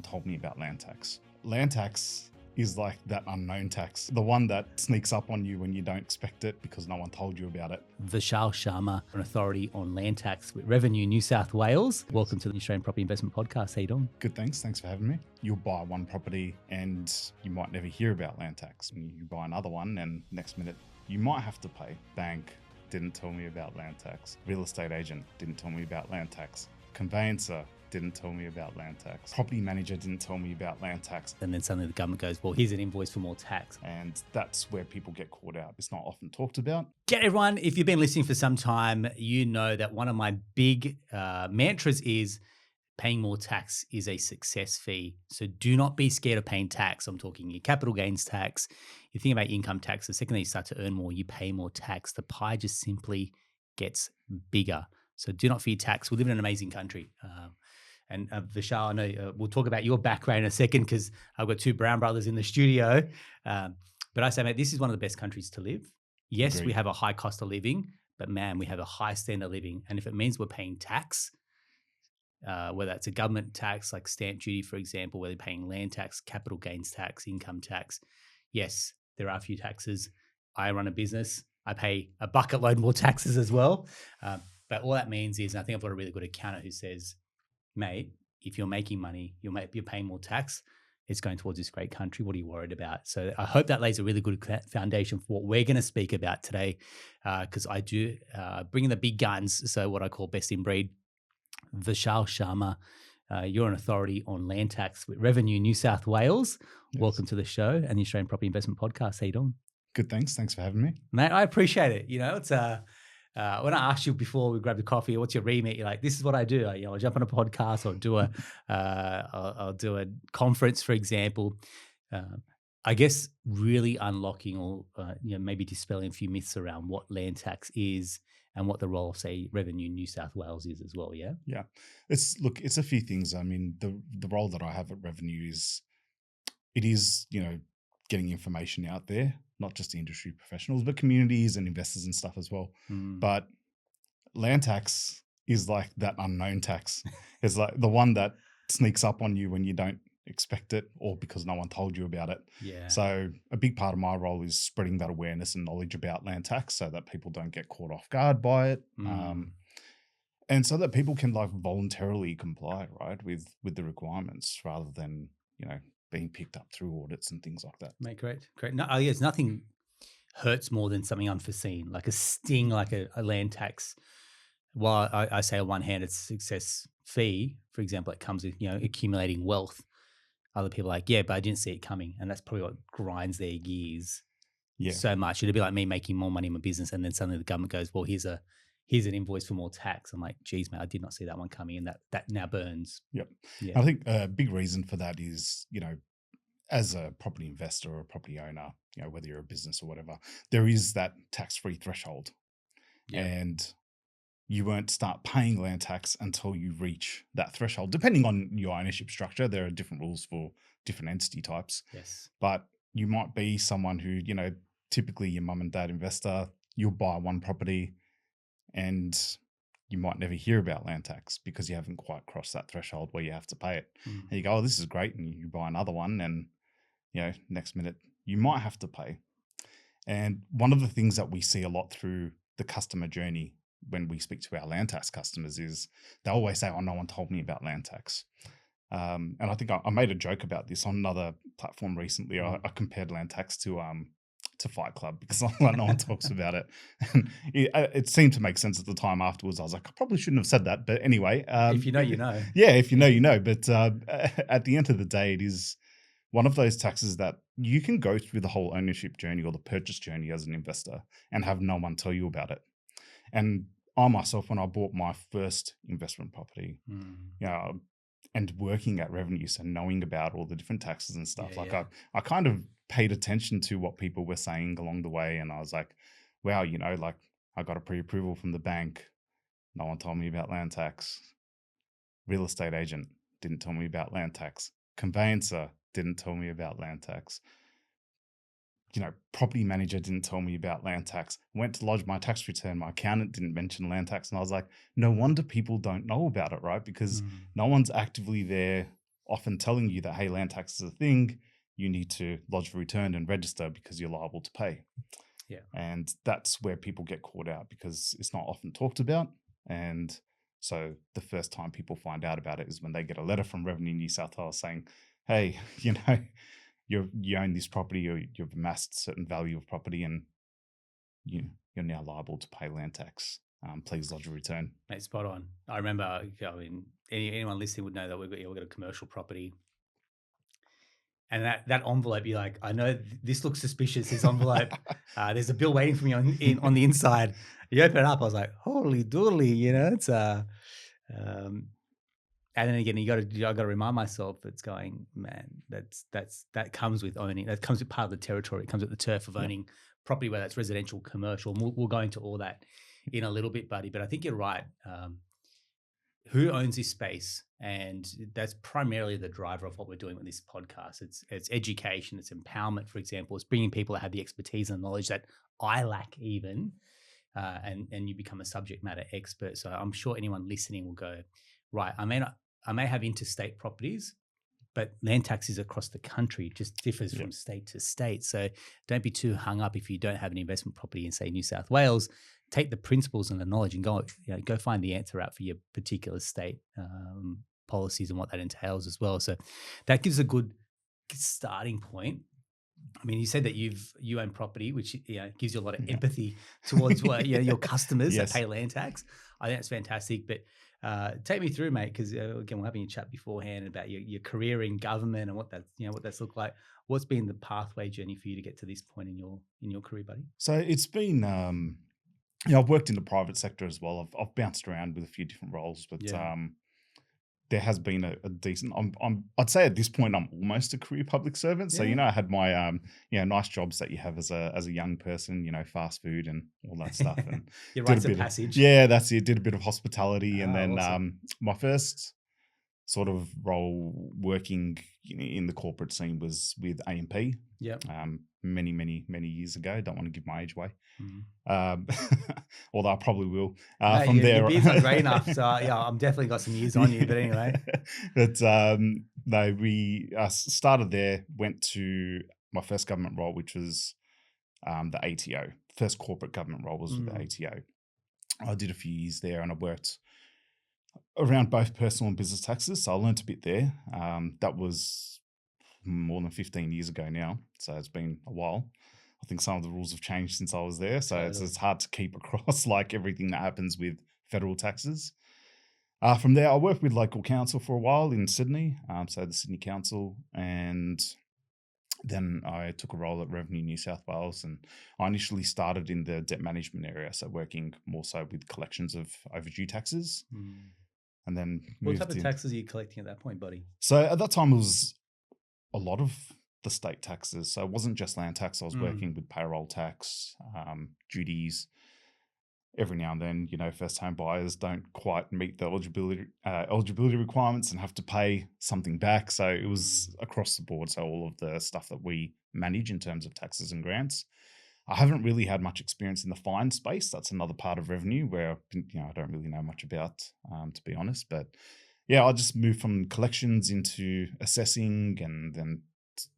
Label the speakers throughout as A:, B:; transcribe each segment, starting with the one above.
A: told me about land tax. Land tax is like that unknown tax, the one that sneaks up on you when you don't expect it because no one told you about it.
B: Vishal Sharma, an authority on land tax with Revenue New South Wales. Welcome to the Australian Property Investment Podcast. How you doing?
A: Good, thanks. Thanks for having me. You'll buy one property and you might never hear about land tax. You buy another one and next minute you might have to pay. Bank didn't tell me about land tax. Real estate agent didn't tell me about land tax. Conveyancer didn't tell me about land tax. Property manager didn't tell me about land tax.
B: And then suddenly the government goes, well, here's an invoice for more tax.
A: And that's where people get caught out. It's not often talked about.
B: Get everyone, if you've been listening for some time, you know that one of my big mantras is paying more tax is a success fee. So do not be scared of paying tax. I'm talking your capital gains tax. You think about income tax, the second that you start to earn more, you pay more tax. The pie just simply gets bigger. So do not fear tax. We live in an amazing country. And Vishal, I know we'll talk about your background in a second because I've got two Brown brothers in the studio. But I say, mate, this is one of the best countries to live. Yes,
A: Agreed.
B: we have a high cost of living, but man, we have a high standard of living. And if it means we're paying tax, whether it's a government tax like stamp duty, for example, whether you're paying land tax, capital gains tax, income tax, yes, there are a few taxes. I run a business. I pay a bucket load more taxes as well. But all that means is, and I think I've got a really good accountant who says, mate, if you're making money, you're paying more tax, it's going towards this great country. What are you worried about? So I hope that lays a really good foundation for what we're going to speak about today, because I do bring in the big guns, so what I call best in breed. Vishal Sharma, you're an authority on land tax with Revenue New South Wales.
A: Yes.
B: Welcome to the show and the Australian Property Investment Podcast. How you doing?
A: Good, thanks. Thanks for having me.
B: Mate, I appreciate it. You know, it's when I asked you before we grabbed the coffee, what's your remit? You're like, this is what I do. I'll jump on a podcast or do I'll do a conference, for example. I guess really unlocking or maybe dispelling a few myths around what land tax is and what the role of, say, Revenue New South Wales is as well. Yeah.
A: Yeah. It's a few things. I mean, the role that I have at Revenue is getting information out there, not just the industry professionals, but communities and investors and stuff as well. But land tax is like that unknown tax. It's like the one that sneaks up on you when you don't expect it or because no one told you about it.
B: Yeah.
A: So a big part of my role is spreading that awareness and knowledge about land tax so that people don't get caught off guard by it. And so that people can like voluntarily comply, right, with the requirements rather than, being picked up through audits and things like that.
B: Mate, great. No, yes, nothing hurts more than something unforeseen, like a sting, like a land tax. While I say on one hand it's a success fee, for example, it comes with, accumulating wealth. Other people are like, yeah, but I didn't see it coming. And that's probably what grinds their gears so much. It'd be like me making more money in my business and then suddenly the government goes, well, here's an invoice for more tax. I'm like, geez, mate, I did not see that one coming, and that now burns.
A: Yep.
B: Yeah.
A: I think a big reason for that is, as a property investor or a property owner, whether you're a business or whatever, there is that tax-free threshold.
B: Yeah.
A: And you won't start paying land tax until you reach that threshold. Depending on your ownership structure, there are different rules for different entity types.
B: Yes.
A: But you might be someone who, typically your mum and dad investor, you'll buy one property and you might never hear about land tax because you haven't quite crossed that threshold where you have to pay it. And you go, oh, this is great. And you buy another one and, next minute you might have to pay. And one of the things that we see a lot through the customer journey when we speak to our land tax customers is they always say, oh, no one told me about land tax. And I think I made a joke about this on another platform recently. I compared land tax to Fight Club because no one talks about it. And it seemed to make sense at the time afterwards. I was like, I probably shouldn't have said that. But anyway.
B: If you know, you know.
A: Yeah, if you know, you know. But at the end of the day, it is one of those taxes that you can go through the whole ownership journey or the purchase journey as an investor and have no one tell you about it. And I myself, when I bought my first investment property, and working at Revenue, so knowing about all the different taxes and stuff, I kind of paid attention to what people were saying along the way. And I was like, wow, I got a pre-approval from the bank. No one told me about land tax. Real estate agent didn't tell me about land tax. Conveyancer didn't tell me about land tax. Property manager didn't tell me about land tax. Went to lodge my tax return. My accountant didn't mention land tax. And I was like, no wonder people don't know about it, right? Because no one's actively there often telling you that, hey, land tax is a thing, you need to lodge a return and register because you're liable to pay.
B: Yeah.
A: And that's where people get caught out because it's not often talked about. And so the first time people find out about it is when they get a letter from Revenue New South Wales saying, hey, you own this property, or you've amassed a certain value of property, and you're now liable to pay land tax. Please lodge a return.
B: Mate, spot on. I remember, I mean, anyone listening would know that we've got a commercial property. And that envelope, you're like, I know this looks suspicious. This envelope, there's a bill waiting for me on the inside. You open it up, I was like, holy doodly, it's and then again, I got to remind myself, it's going, man, that comes with owning. That comes with part of the territory. It comes with the turf of owning property, whether that's residential, commercial. And we'll go into all that in a little bit, buddy. But I think you're right. Who owns this space? And that's primarily the driver of what we're doing with this podcast. It's education, it's empowerment, for example. It's bringing people that have the expertise and knowledge that I lack even, and you become a subject matter expert. So I'm sure anyone listening will go, right, I may have interstate properties, but land taxes across the country just differs from state to state. So don't be too hung up if you don't have an investment property in, say, New South Wales. Take the principles and the knowledge and go find the answer out for your particular state policies and what that entails as well. So that gives a good starting point. I mean, you said that you own property, which gives you a lot of empathy towards your customers that pay land tax. I think that's fantastic. But take me through, mate, because again, we're having a chat beforehand about your career in government and what that's looked like. What's been the pathway journey for you to get to this point in your career, buddy?
A: So it's been, I've worked in the private sector as well. I've bounced around with a few different roles, but there has been a decent. I'd say at this point I'm almost a career public servant. So I had my nice jobs that you have as a young person, fast food and all that stuff, and
B: Your rites of passage.
A: That's it. Did a bit of hospitality, and then
B: awesome.
A: My first sort of role working in the corporate scene was with AMP.
B: Yeah.
A: Many, many, many years ago. Don't want to give my age away.
B: Mm.
A: Although I probably will.
B: No,
A: From there,
B: your beard's not grey enough, so I'm definitely got some years on you. But anyway,
A: but no, we started there. Went to my first government role, which was the ATO. First corporate government role was with the ATO. I did a few years there, and I worked around both personal and business taxes. So I learned a bit there. That was more than 15 years ago now. So it's been a while. I think some of the rules have changed since I was there. So it's hard to keep across like everything that happens with federal taxes. From there, I worked with local council for a while in Sydney, so the Sydney Council, and then I took a role at Revenue New South Wales, and I initially started in the debt management area, so working more so with collections of overdue taxes. And then
B: what type of taxes are you collecting at that point, buddy?
A: So at that time, it was a lot of the state taxes. So it wasn't just land tax. I was working with payroll tax, duties. Every now and then, first home buyers don't quite meet the eligibility requirements and have to pay something back. So it was across the board. So all of the stuff that we manage in terms of taxes and grants. I haven't really had much experience in the fine space. That's another part of revenue where I don't really know much about, to be honest. But I just moved from collections into assessing, and then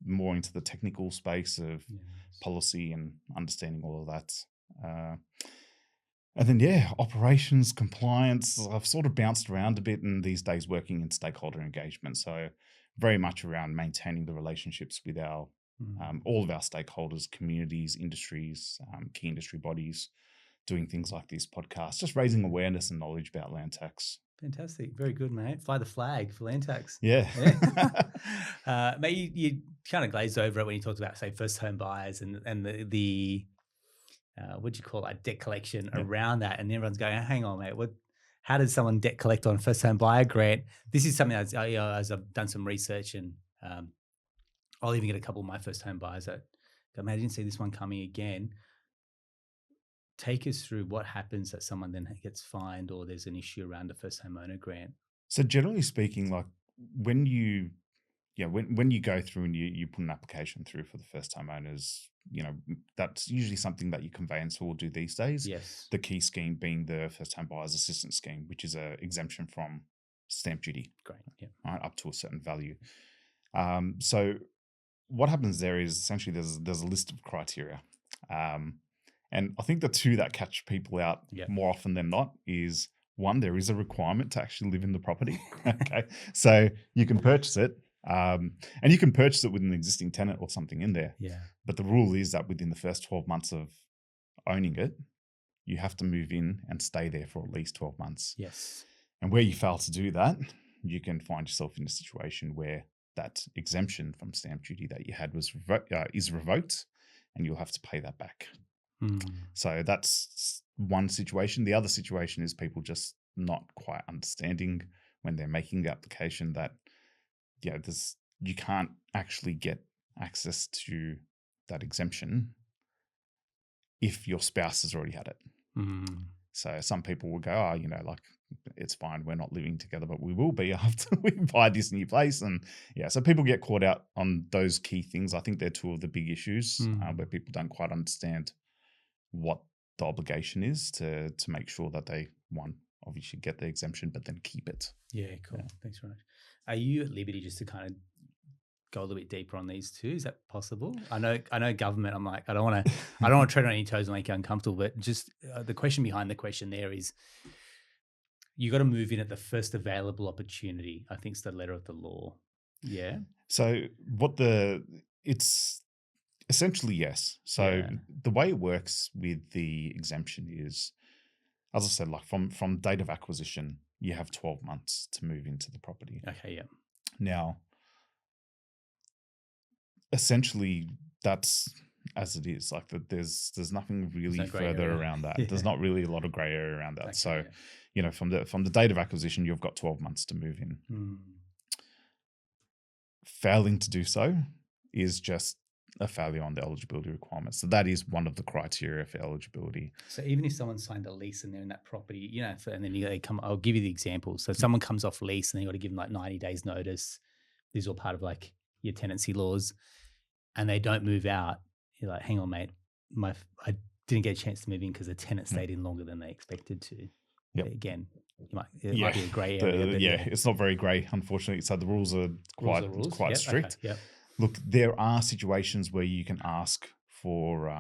A: more into the technical space of policy and understanding all of that. And then, operations, compliance. I've sort of bounced around a bit, and these days working in stakeholder engagement. So very much around maintaining the relationships with our all of our stakeholders, communities, industries, key industry bodies, doing things like this podcast, just raising awareness and knowledge about land tax.
B: Fantastic. Very good, mate. Fly the flag for land tax.
A: Yeah.
B: Mate, you kind of glazed over it when you talked about, say, first home buyers and the what do you call it, debt collection around that. And everyone's going, hang on, mate, how does someone debt collect on a first home buyer grant? This is something as I've done some research, and I'll even get a couple of my first home buyers that go, man, I didn't see this one coming again. Take us through what happens that someone then gets fined or there's an issue around a first home owner grant.
A: So generally speaking, like when you go through and you put an application through for the first time owners, that's usually something that your conveyancer will do these days.
B: Yes.
A: The key scheme being the first home buyers assistance scheme, which is a exemption from stamp duty,
B: Great. Yeah.
A: right, up to a certain value. So what happens there is essentially there's a list of criteria. And I think the two that catch people out
B: Yep.
A: more often than not is, one, there is a requirement to actually live in the property. Okay. So you can purchase it, and you can purchase it with an existing tenant or something in there.
B: Yeah.
A: But the rule is that within the first 12 months of owning it, you have to move in and stay there for at least 12 months.
B: Yes.
A: And where you fail to do that, you can find yourself in a situation where that exemption from stamp duty that you had is revoked, and you'll have to pay that back. So that's one situation. The other situation is people just not quite understanding when they're making the application that you can't actually get access to that exemption if your spouse has already had it. So some people will go, oh, like, it's fine, we're not living together, but we will be after we buy this new place. And so people get caught out on those key things. I think they're two of the big issues where people don't quite understand what the obligation is to make sure that they, one, obviously get the exemption, but then keep it.
B: Yeah, cool. Thanks very much. Are you at liberty just to kind of go a little bit deeper on these two? Is that possible? I know government, I'm like, I don't want to tread on any toes and make you uncomfortable, but just the question behind the question there is, you got to move in at the first available opportunity, I think is the letter of the law. Yeah.
A: So it's essentially yes. So the way it works with the exemption is, as I said, like from date of acquisition, you have 12 months to move into the property.
B: Okay, yeah.
A: Now, essentially, that's as it is. Like there's nothing really further around that. There's not really a lot of gray area around that. Okay, so, from the date of acquisition, you've got 12 months to move in. Failing to do so is just a failure on the eligibility requirements. So that is one of the criteria for eligibility.
B: So even if someone signed a lease and they're in that property, and then they come, I'll give you the example. So someone comes off lease and they got to give them like 90 days notice. These are all part of like your tenancy laws, and they don't move out. You're like, hang on, mate, I didn't get a chance to move in because the tenant stayed in longer than they expected to. Yep. Again, it might be a grey area.
A: It's not very grey, unfortunately. So the rules are quite strict.
B: Okay. Yep.
A: Look, there are situations where you can ask for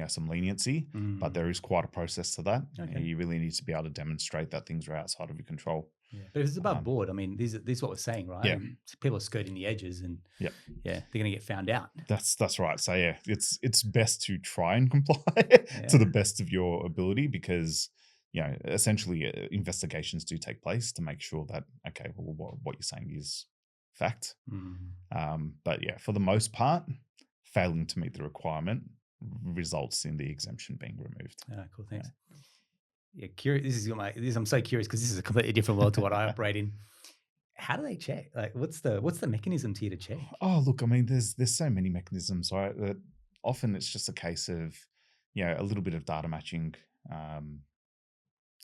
A: some leniency, but there is quite a process to that. Okay. You really need to be able to demonstrate that things are outside of your control.
B: Yeah. But if it's above board, I mean, this is what we're saying, right?
A: Yeah.
B: People are skirting the edges, and they're going to get found out.
A: That's right. So it's best to try and comply to the best of your ability, because essentially investigations do take place to make sure that, okay, well, what you're saying is fact. But for the most part, failing to meet the requirement results in the exemption being removed.
B: Cool, thanks. Yeah, curious. I'm so curious because this is a completely different world to what I operate in. How do they check? Like, what's the mechanism to check?
A: Oh, look, I mean, there's so many mechanisms, right? That often it's just a case of a little bit of data matching,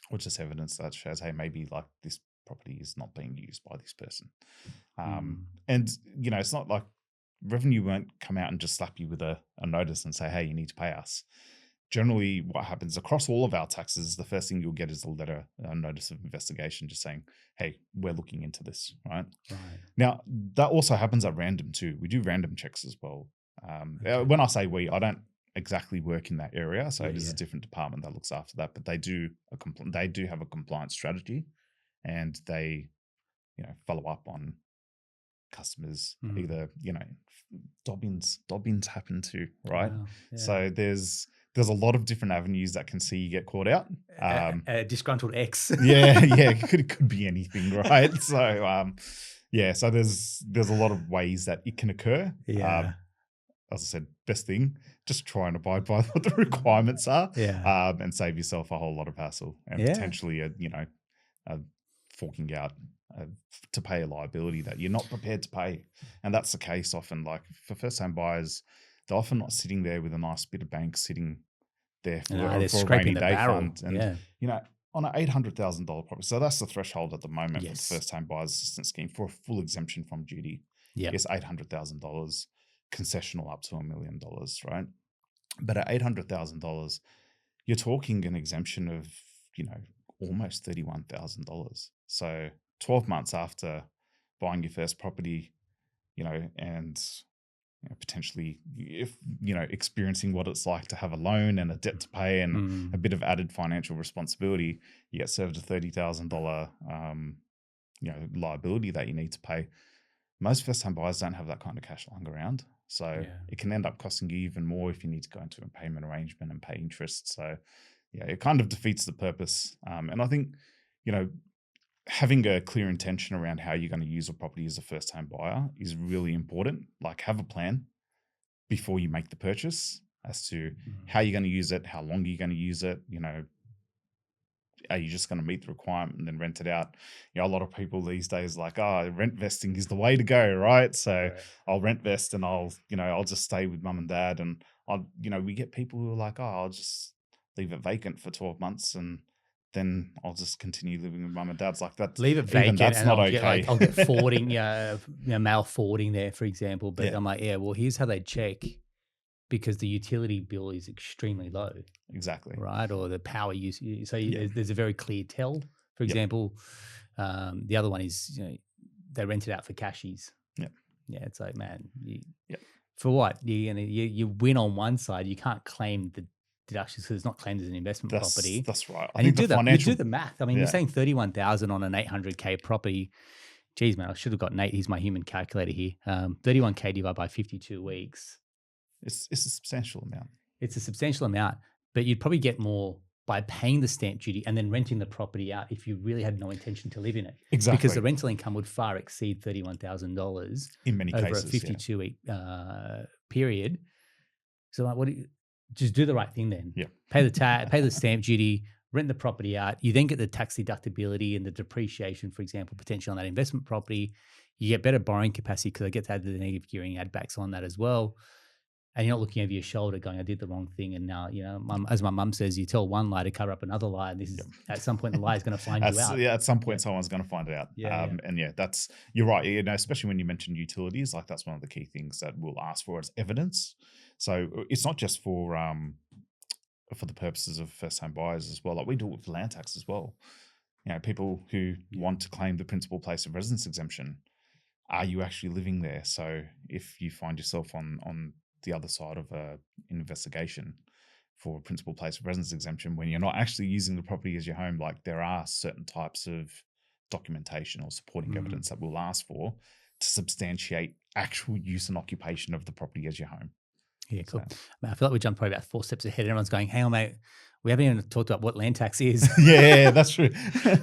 A: or just evidence that shows, hey, maybe like this property is not being used by this person. And it's not like Revenue won't come out and just slap you with a notice and say, hey, you need to pay us. Generally, what happens across all of our taxes, the first thing you'll get is a notice of investigation just saying, hey, we're looking into this, right? Now, that also happens at random too. We do random checks as well. When I say we, I don't exactly work in that area, so it is a different department that looks after that, but they do have a compliance strategy, and they follow up on customers. Either Dobbins happen to, right? Wow. Yeah. So there's a lot of different avenues that can see you get caught out.
B: Disgruntled ex.
A: It could be anything, right? So so there's a lot of ways that it can occur. As I said, best thing, just try and abide by what the requirements are, and save yourself a whole lot of hassle and potentially forking out to pay a liability that you're not prepared to pay. And that's the case often. Like for first-time buyers, they're often not sitting there with a nice bit of bank sitting there for a rainy day fund. And on an $800,000 property, so that's the threshold at the moment for the first-time buyers assistance scheme for a full exemption from duty. It's $800,000, concessional up to $1 million, right? But at $800,000, you're talking an exemption of almost $31,000. So 12 months after buying your first property, and potentially if experiencing what it's like to have a loan and a debt to pay and a
B: Mm.
A: bit of added financial responsibility, you get served a $30,000 liability that you need to pay. Most first-time buyers don't have that kind of cash lying around, so
B: Yeah.
A: it can end up costing you even more if you need to go into a payment arrangement and pay interest. So yeah, it kind of defeats the purpose. And I think having a clear intention around how you're going to use a property as a first-time buyer is really important. Like, have a plan before you make the purchase as to how you're going to use it, how long you're going to use it. Are you just going to meet the requirement and then rent it out? A lot of people these days like, rent vesting is the way to go, right? So
B: Right.
A: I'll rent vest and I'll just stay with mum and dad. And we get people who are like, I'll just leave it vacant for 12 months and then I'll just continue living with mum and dad's like that.
B: Leave it
A: Even
B: vacant,
A: that's
B: and
A: not
B: I'll get
A: okay.
B: I'll get forwarding, mail forwarding there, for example. But
A: Yeah,
B: I'm like, yeah, well, here's how they check, because the utility bill is extremely low,
A: exactly.
B: right? Or the power use. So
A: Yeah.
B: there's a very clear tell. For
A: Yep.
B: example, the other one is they rent it out for cashies.
A: Yeah.
B: Yeah, it's like, man,
A: Yep.
B: for what? You win on one side, you can't claim the deductions because it's not claimed as an investment
A: That's
B: property.
A: that's right. I
B: And you
A: think the
B: do you do
A: financial
B: the math. I mean, you're
A: yeah,
B: saying 31,000 on an 800K property. Geez, man, I should have got Nate. He's my human calculator here. 31K divided by 52 weeks.
A: it's a substantial amount.
B: It's a substantial amount, but you'd probably get more by paying the stamp duty and then renting the property out if you really had no intention to live in it. Because
A: Exactly.
B: the rental income would far exceed $31,000
A: In many
B: over
A: cases,
B: a
A: yeah.
B: 52-week period. So, like, just do the right thing then.
A: Yeah.
B: Pay the stamp duty, rent the property out. You then get the tax deductibility and the depreciation, for example, potentially on that investment property. You get better borrowing capacity because I get to add the negative gearing add backs on that as well. And you're not looking over your shoulder going, I did the wrong thing. And now, as my mum says, you tell one lie to cover up another lie. And this is at some point, the lie is going to find you out.
A: Yeah, at some point, someone's going to find it out.
B: Yeah.
A: And you're right. Especially when you mentioned utilities, like that's one of the key things that we'll ask for as evidence. So it's not just for the purposes of first-time buyers as well. Like we do it with land tax as well. People who want to claim the principal place of residence exemption. Are you actually living there? So if you find yourself on the other side of an investigation for principal place of residence exemption when you're not actually using the property as your home, like there are certain types of documentation or supporting evidence that we'll ask for to substantiate actual use and occupation of the property as your home.
B: Yeah, cool. I feel like we jumped probably about 4 steps ahead. Everyone's going, hang on, mate, we haven't even talked about what land tax is.
A: Yeah, that's true.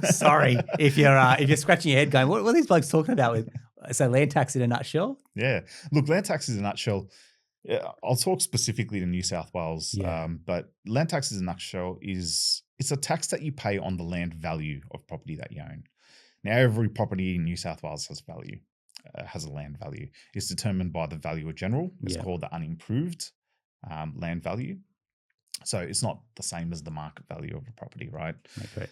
B: Sorry if you're scratching your head going, what are these blokes talking about? So land tax in a nutshell?
A: Yeah. Look, land tax is a nutshell. I'll talk specifically to New South Wales, but land tax is a nutshell it's a tax that you pay on the land value of property that you own. Now, every property in New South Wales has value, has a land value. It's determined by the valuer general. It's called the unimproved land value. So it's not the same as the market value of a property, right?
B: Okay.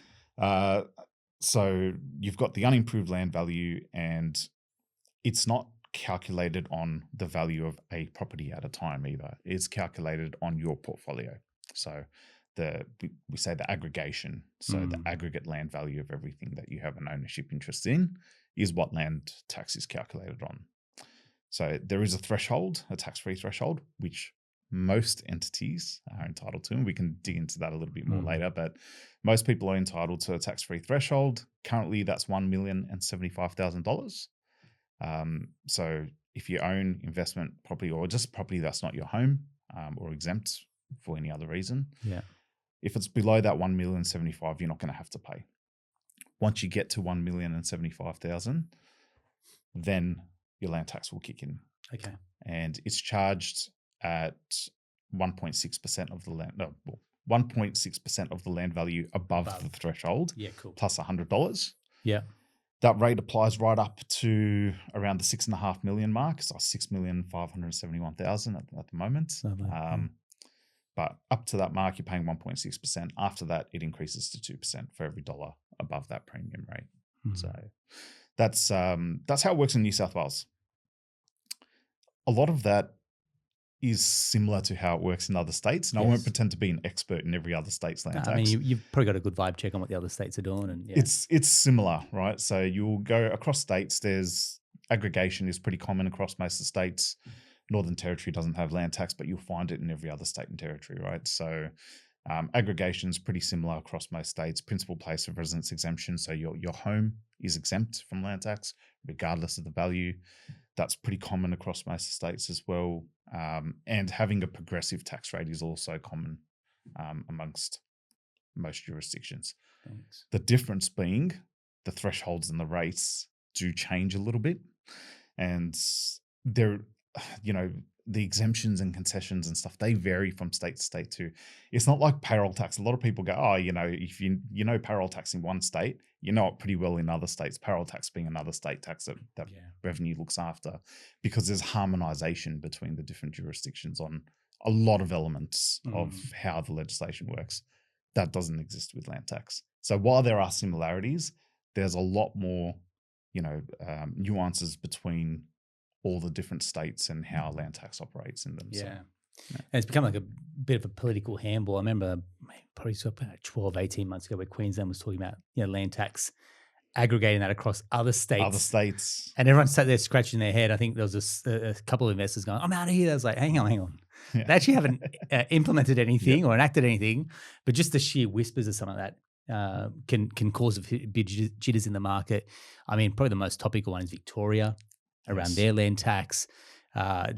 A: So you've got the unimproved land value, and it's not calculated on the value of a property at a time either. It's calculated on your portfolio. So we say the aggregation. So the aggregate land value of everything that you have an ownership interest in is what land tax is calculated on. So there is a threshold, a tax-free threshold, which most entities are entitled to, and we can dig into that a little bit more later, but most people are entitled to a tax-free threshold. Currently, that's $1,075,000. So if you own investment property or just property that's not your home or exempt for any other reason, if it's below that $1,075,000, you're not going to have to pay. Once you get to $1,075,000, then your land tax will kick in.
B: Okay.
A: And it's charged at 1.6% of the land. No, 1.6% of the land value above the threshold.
B: Yeah, cool.
A: Plus $100.
B: Yeah.
A: That rate applies right up to around the 6.5 million mark. So 6,571,000 at the moment. But up to that mark, you're paying 1.6%. After that, it increases to 2% for every dollar above that premium rate. So that's how it works in New South Wales. A lot of that is similar to how it works in other states. And I won't
B: Yes.
A: pretend to be an expert in every other state's
B: No,
A: land
B: I mean,
A: tax.
B: you've probably got a good vibe check on what the other states are doing, and yeah,
A: It's similar, right? So you'll go across states. There's aggregation is pretty common across most of the states. Northern Territory doesn't have land tax, but you'll find it in every other state and territory, right? So aggregation is pretty similar across most states. Principal place of residence exemption, so your home is exempt from land tax regardless of the value. That's pretty common across most states as well. And having a progressive tax rate is also common amongst most jurisdictions.
B: thanks.
A: The difference being the thresholds and the rates do change a little bit. And they're, the exemptions and concessions and stuff, they vary from state to state too. It's not like payroll tax. A lot of people go, oh, if you know payroll tax in one state, you know it pretty well in other states. Payroll tax being another state tax that
B: Yeah.
A: revenue looks after, because there's harmonization between the different jurisdictions on a lot of elements of how the legislation works. That doesn't exist with land tax. So while there are similarities, there's a lot more, nuances between all the different states and how land tax operates in them.
B: Yeah.
A: So,
B: And it's become like a bit of a political handball. I remember probably about 12, 18 months ago where Queensland was talking about land tax, aggregating that across other states. And everyone sat there scratching their head. I think there was a couple of investors going, I'm out of here. I was like, hang on.
A: Yeah.
B: They actually haven't implemented anything or enacted anything, but just the sheer whispers of some of that can cause a bit jitters in the market. I mean, probably the most topical one is Victoria around their land tax. Are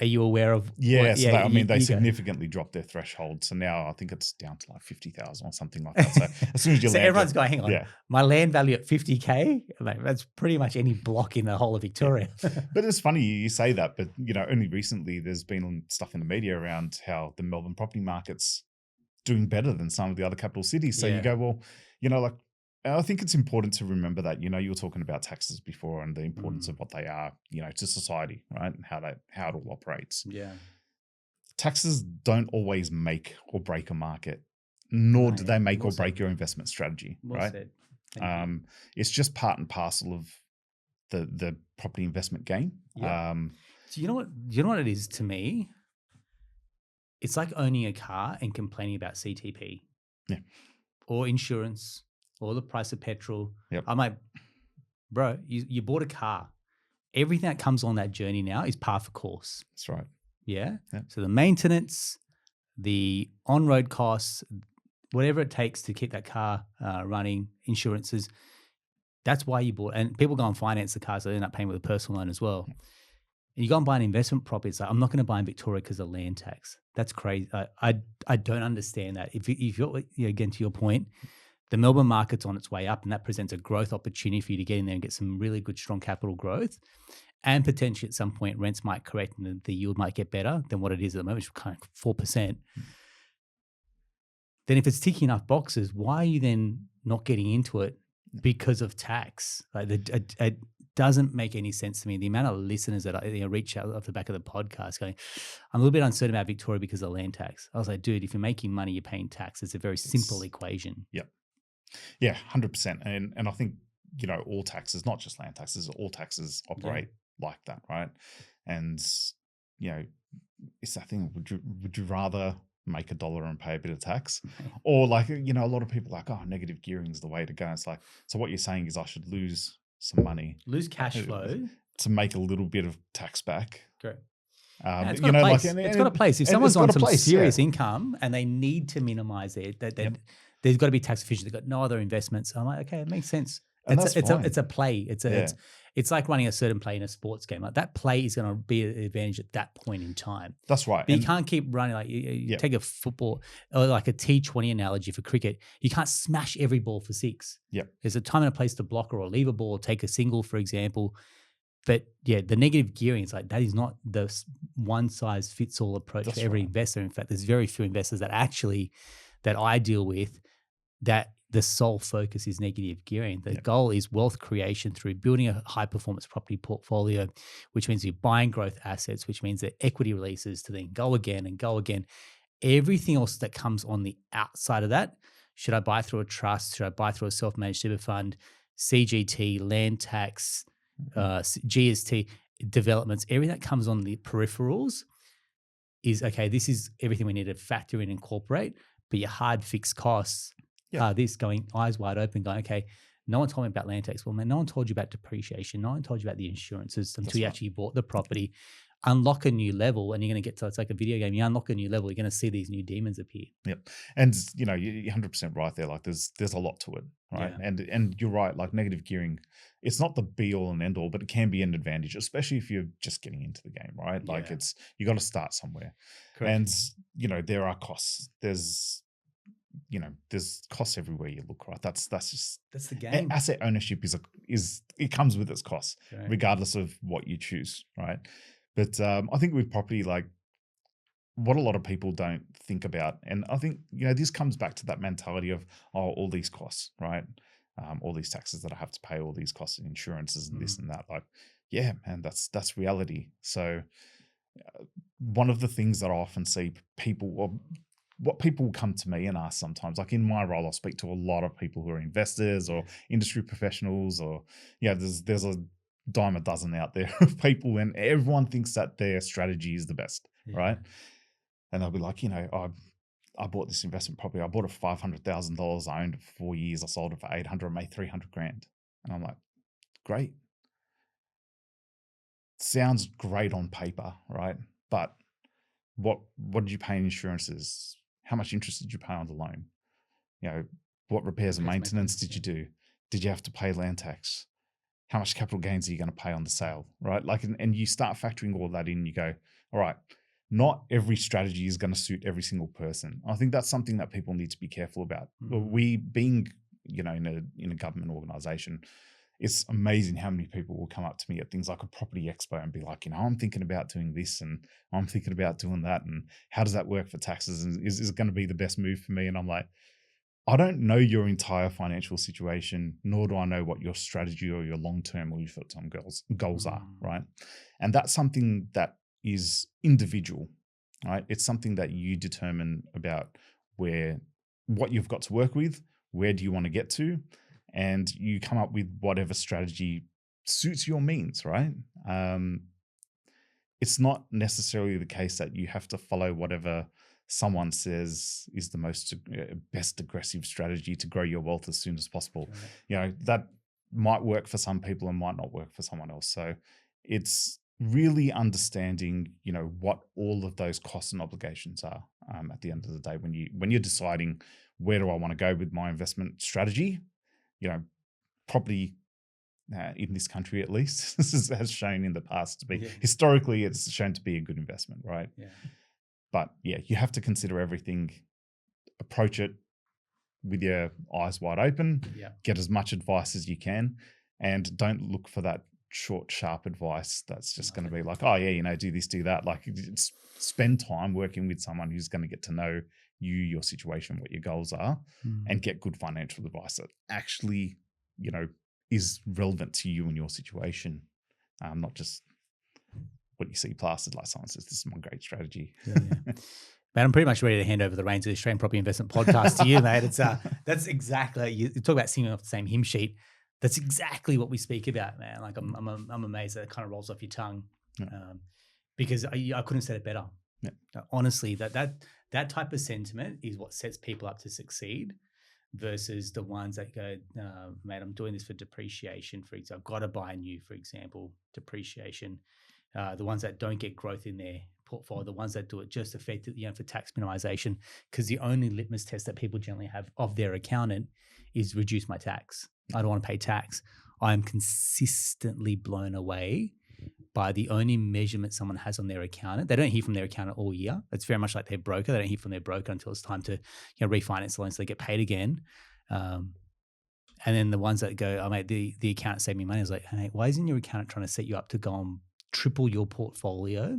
B: you aware of?
A: Yeah, they significantly dropped their threshold. So now I think it's down to like 50,000 or something like that. So as soon as you
B: so everyone's going, hang on, my land value at 50K, like, that's pretty much any block in the whole of Victoria.
A: But it's funny you say that, but only recently there's been stuff in the media around how the Melbourne property market's doing better than some of the other capital cities. So you go, well, I think it's important to remember that, you were talking about taxes before and the importance of what they are, to society, right? And how it all operates.
B: Yeah.
A: Taxes don't always make or break a market, nor do they make or break your investment strategy, right?
B: Said.
A: It's just part and parcel of the property investment game.
B: Yeah. So you know what it is to me? It's like owning a car and complaining about CTP.
A: Yeah.
B: Or insurance. Or the price of petrol.
A: Yep.
B: I'm like, bro, you bought a car. Everything that comes on that journey now is par for course.
A: That's right.
B: Yeah?
A: Yep.
B: So the maintenance, the on-road costs, whatever it takes to keep that car running, insurances, that's why you bought. And people go and finance the car, so they end up paying with a personal loan as well. And you go and buy an investment property. It's like, I'm not going to buy in Victoria because of land tax. That's crazy. I don't understand that. If you're, again, to your point, the Melbourne market's on its way up, and that presents a growth opportunity for you to get in there and get some really good, strong capital growth. And potentially at some point, rents might correct and the yield might get better than what it is at the moment, which is kind of 4%. Then if it's ticking enough boxes, why are you then not getting into it because of tax? Like it doesn't make any sense to me. The amount of listeners that reach out off the back of the podcast going, I'm a little bit uncertain about Victoria because of land tax. I was like, dude, if you're making money, you're paying tax. It's a very simple equation.
A: Yep. Yeah, 100%. And I think, all taxes, not just land taxes, all taxes operate like that, right? And, it's that thing, would you rather make $1 and pay a bit of tax? Or like, a lot of people are like, oh, negative gearing is the way to go. It's like, so what you're saying is I should lose some money.
B: Lose cash flow.
A: To make a little bit of tax back.
B: Correct.
A: It's
B: got a place. If someone's on some serious income and they need to minimize it, there's got to be tax efficient. They've got no other investments. So I'm like, okay, it makes sense. It's a play. It's like running a certain play in a sports game. Like that play is going to be an advantage at that point in time.
A: That's right.
B: But you can't keep running. Like you take a football or like a T20 analogy for cricket. You can't smash every ball for six.
A: Yep.
B: There's a time and a place to block or leave a ball or take a single, for example. But the negative gearing is like that is not the one size fits all approach for every investor. In fact, there's very few investors that I deal with that the sole focus is negative gearing. The goal is wealth creation through building a high performance property portfolio, which means you're buying growth assets, which means that equity releases to then go again and go again. Everything else that comes on the outside of that, should I buy through a trust? Should I buy through a self-managed super fund? CGT, land tax, GST, developments, everything that comes on the peripherals is, okay, this is everything we need to factor in and incorporate, but your hard fixed costs
A: Yeah.
B: are this, going eyes wide open, going, okay, no one told me about land tax. Well, man, no one told you about depreciation. No one told you about the insurances until
A: That's
B: you
A: right.
B: actually bought the property. Unlock a new level, and you're going to get to, it's like a video game. You unlock a new level, you're going to see these new demons appear.
A: Yep. And you're 100% right there. Like there's a lot to it, right?
B: Yeah.
A: And you're right. Like negative gearing, it's not the be all and end all, but it can be an advantage, especially if you're just getting into the game, right? Like
B: Yeah.
A: you got to start somewhere.
B: Correct.
A: And there are costs. There's costs everywhere you look, right? That's just
B: That's the game.
A: asset ownership is it comes with its costs,
B: Correct.
A: regardless of what you choose, right? But I think with property, like what a lot of people don't think about, and I think this comes back to that mentality of all these costs, right? All these taxes that I have to pay, all these costs and insurances and this and that. Like, yeah, man, that's reality. So one of the things that I often see people, or what people come to me and ask sometimes, like in my role, I'll speak to a lot of people who are investors or industry professionals, or there's a dime a dozen out there of people, and everyone thinks that their strategy is the best, right? And they'll be like, I bought this investment property. I bought it for $500,000. I owned it for 4 years. I sold it for 800, made 300 grand. And I'm like, great. Sounds great on paper, right? But what did you pay in insurances? How much interest did you pay on the loan? What repairs and maintenance did you do? Did you have to pay land tax? How much capital gains are you going to pay on the sale, right? Like, and you start factoring all that in. You go, all right, not every strategy is going to suit every single person. I think that's something that people need to be careful about. We being, in a government organization, it's amazing how many people will come up to me at things like a property expo and be like, I'm thinking about doing this and I'm thinking about doing that. And how does that work for taxes? And is it going to be the best move for me? And I'm like, I don't know your entire financial situation, nor do I know what your strategy or your long-term or your short-term goals are, right? And that's something that is individual, right? It's something that you determine about what you've got to work with, where do you want to get to, and you come up with whatever strategy suits your means, right? It's not necessarily the case that you have to follow whatever someone says is the best aggressive strategy to grow your wealth as soon as possible. That might work for some people and might not work for someone else. So it's really understanding, what all of those costs and obligations are at the end of the day when you're deciding where do I want to go with my investment strategy. Property in this country, at least, has shown in the past to be historically, it's shown to be a good investment, right?
B: Yeah.
A: But you have to consider everything, approach it with your eyes wide open, get as much advice as you can, and don't look for that short, sharp advice that's just going to be like, do this, do that. Like, spend time working with someone who's going to get to know you, your situation, what your goals are, and get good financial advice that actually, is relevant to you and your situation, not just what you see plastered like someone says, this is my great strategy.
B: Man, I'm pretty much ready to hand over the reins of the Australian Property Investment Podcast to you, mate. It's that's exactly, you talk about singing off the same hymn sheet. That's exactly what we speak about, man. Like I'm amazed that it kind of rolls off your tongue, because I couldn't have said it better. Honestly, that type of sentiment is what sets people up to succeed, versus the ones that go, mate, I'm doing this for depreciation. For example, I've got to buy new, for example, depreciation. The ones that don't get growth in their portfolio, the ones that do it just effectively, for tax minimization, because the only litmus test that people generally have of their accountant is reduce my tax. I don't want to pay tax. I am consistently blown away by the only measurement someone has on their accountant. They don't hear from their accountant all year. It's very much like their broker. They don't hear from their broker until it's time to refinance the loan so they get paid again. And then the ones that go, oh, mate, the accountant saved me money. I was like, hey, why isn't your accountant trying to set you up to go and triple your portfolio,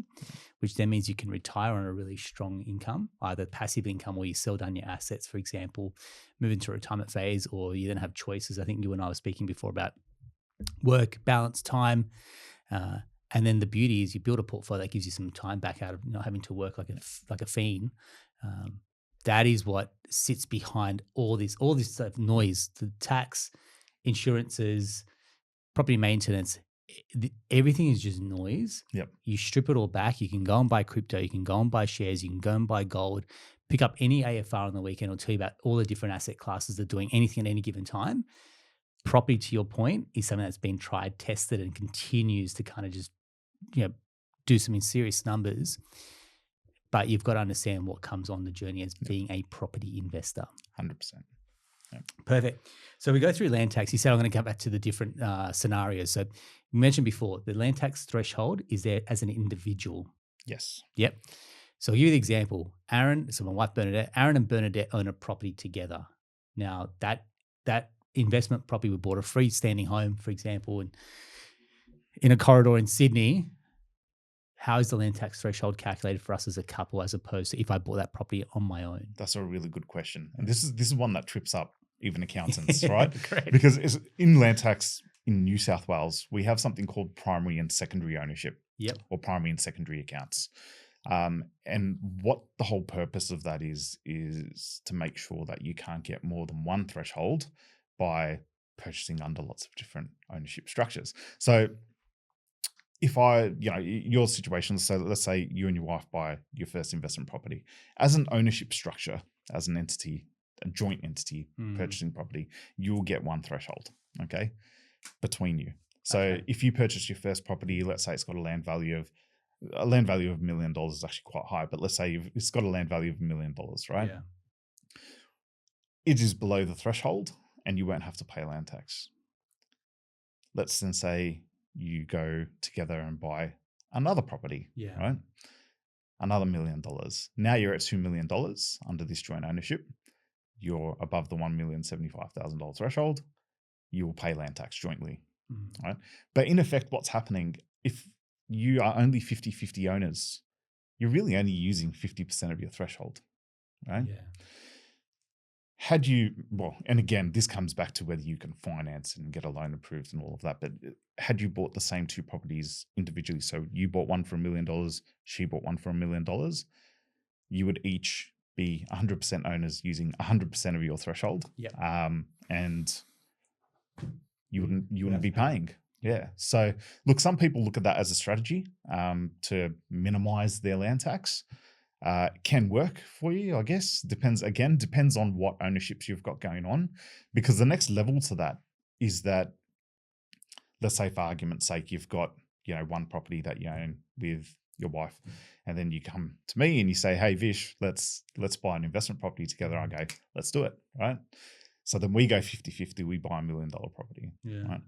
B: which then means you can retire on a really strong income, either passive income or you sell down your assets, for example, move into a retirement phase, or you then have choices. I think you and I were speaking before about work, balance, time. And then the beauty is you build a portfolio that gives you some time back out of not having to work like a fiend. That is what sits behind all this sort of noise, the tax, insurances, property maintenance. everything is just noise.
A: Yep.
B: You strip it all back. You can go and buy crypto. You can go and buy shares. You can go and buy gold. Pick up any AFR on the weekend. It'll tell you about all the different asset classes that are doing anything at any given time. Property, to your point, is something that's been tried, tested, and continues to kind of just, do some serious numbers. But you've got to understand what comes on the journey as being a property investor.
A: 100%.
B: Perfect. So we go through land tax. You said I'm going to come back to the different scenarios. So you mentioned before, the land tax threshold is there as an individual.
A: Yes.
B: Yep. So I'll give you the example. Aaron, so my wife Bernadette, Aaron and Bernadette own a property together. Now that investment property, we bought a freestanding home, for example, and in a corridor in Sydney. How is the land tax threshold calculated for us as a couple, as opposed to if I bought that property on my own?
A: That's a really good question, and this is one that trips up even accountants, right?
B: Correct.
A: Because in land tax in New South Wales, we have something called primary and secondary ownership.
B: Yep.
A: Or primary and secondary accounts. And what the whole purpose of that is to make sure that you can't get more than one threshold by purchasing under lots of different ownership structures. So if your situation, so let's say you and your wife buy your first investment property as an ownership structure, as an entity, a joint entity purchasing property, you'll get one threshold, okay, between you. So if you purchase your first property, let's say it's got a land value of $1 million is actually quite high, but let's say it's got a land value of $1 million, right?
B: Yeah.
A: It is below the threshold and you won't have to pay land tax. Let's then say you go together and buy another property, right? Another $1 million. Now you're at $2 million under this joint ownership. You're above the $1,075,000 threshold. You will pay land tax jointly, right? But in effect, what's happening, if you are only 50-50 owners, you're really only using 50% of your threshold, right?
B: Yeah.
A: And again, this comes back to whether you can finance and get a loan approved and all of that, but had you bought the same two properties individually, so you bought one for $1 million, she bought one for $1 million, you would each be 100% owners using 100% of your threshold.
B: Yep.
A: And you wouldn't be paying. Yeah. So look, some people look at that as a strategy to minimize their land tax. Can work for you, I guess. Depends on what ownerships you've got going on, because the next level to that is that, let's say for argument's sake, you've got, one property that you own with your wife, and then you come to me and you say, hey Vish, let's buy an investment property together. I go, let's do it, right? So then we go 50-50, we buy $1 million property, right?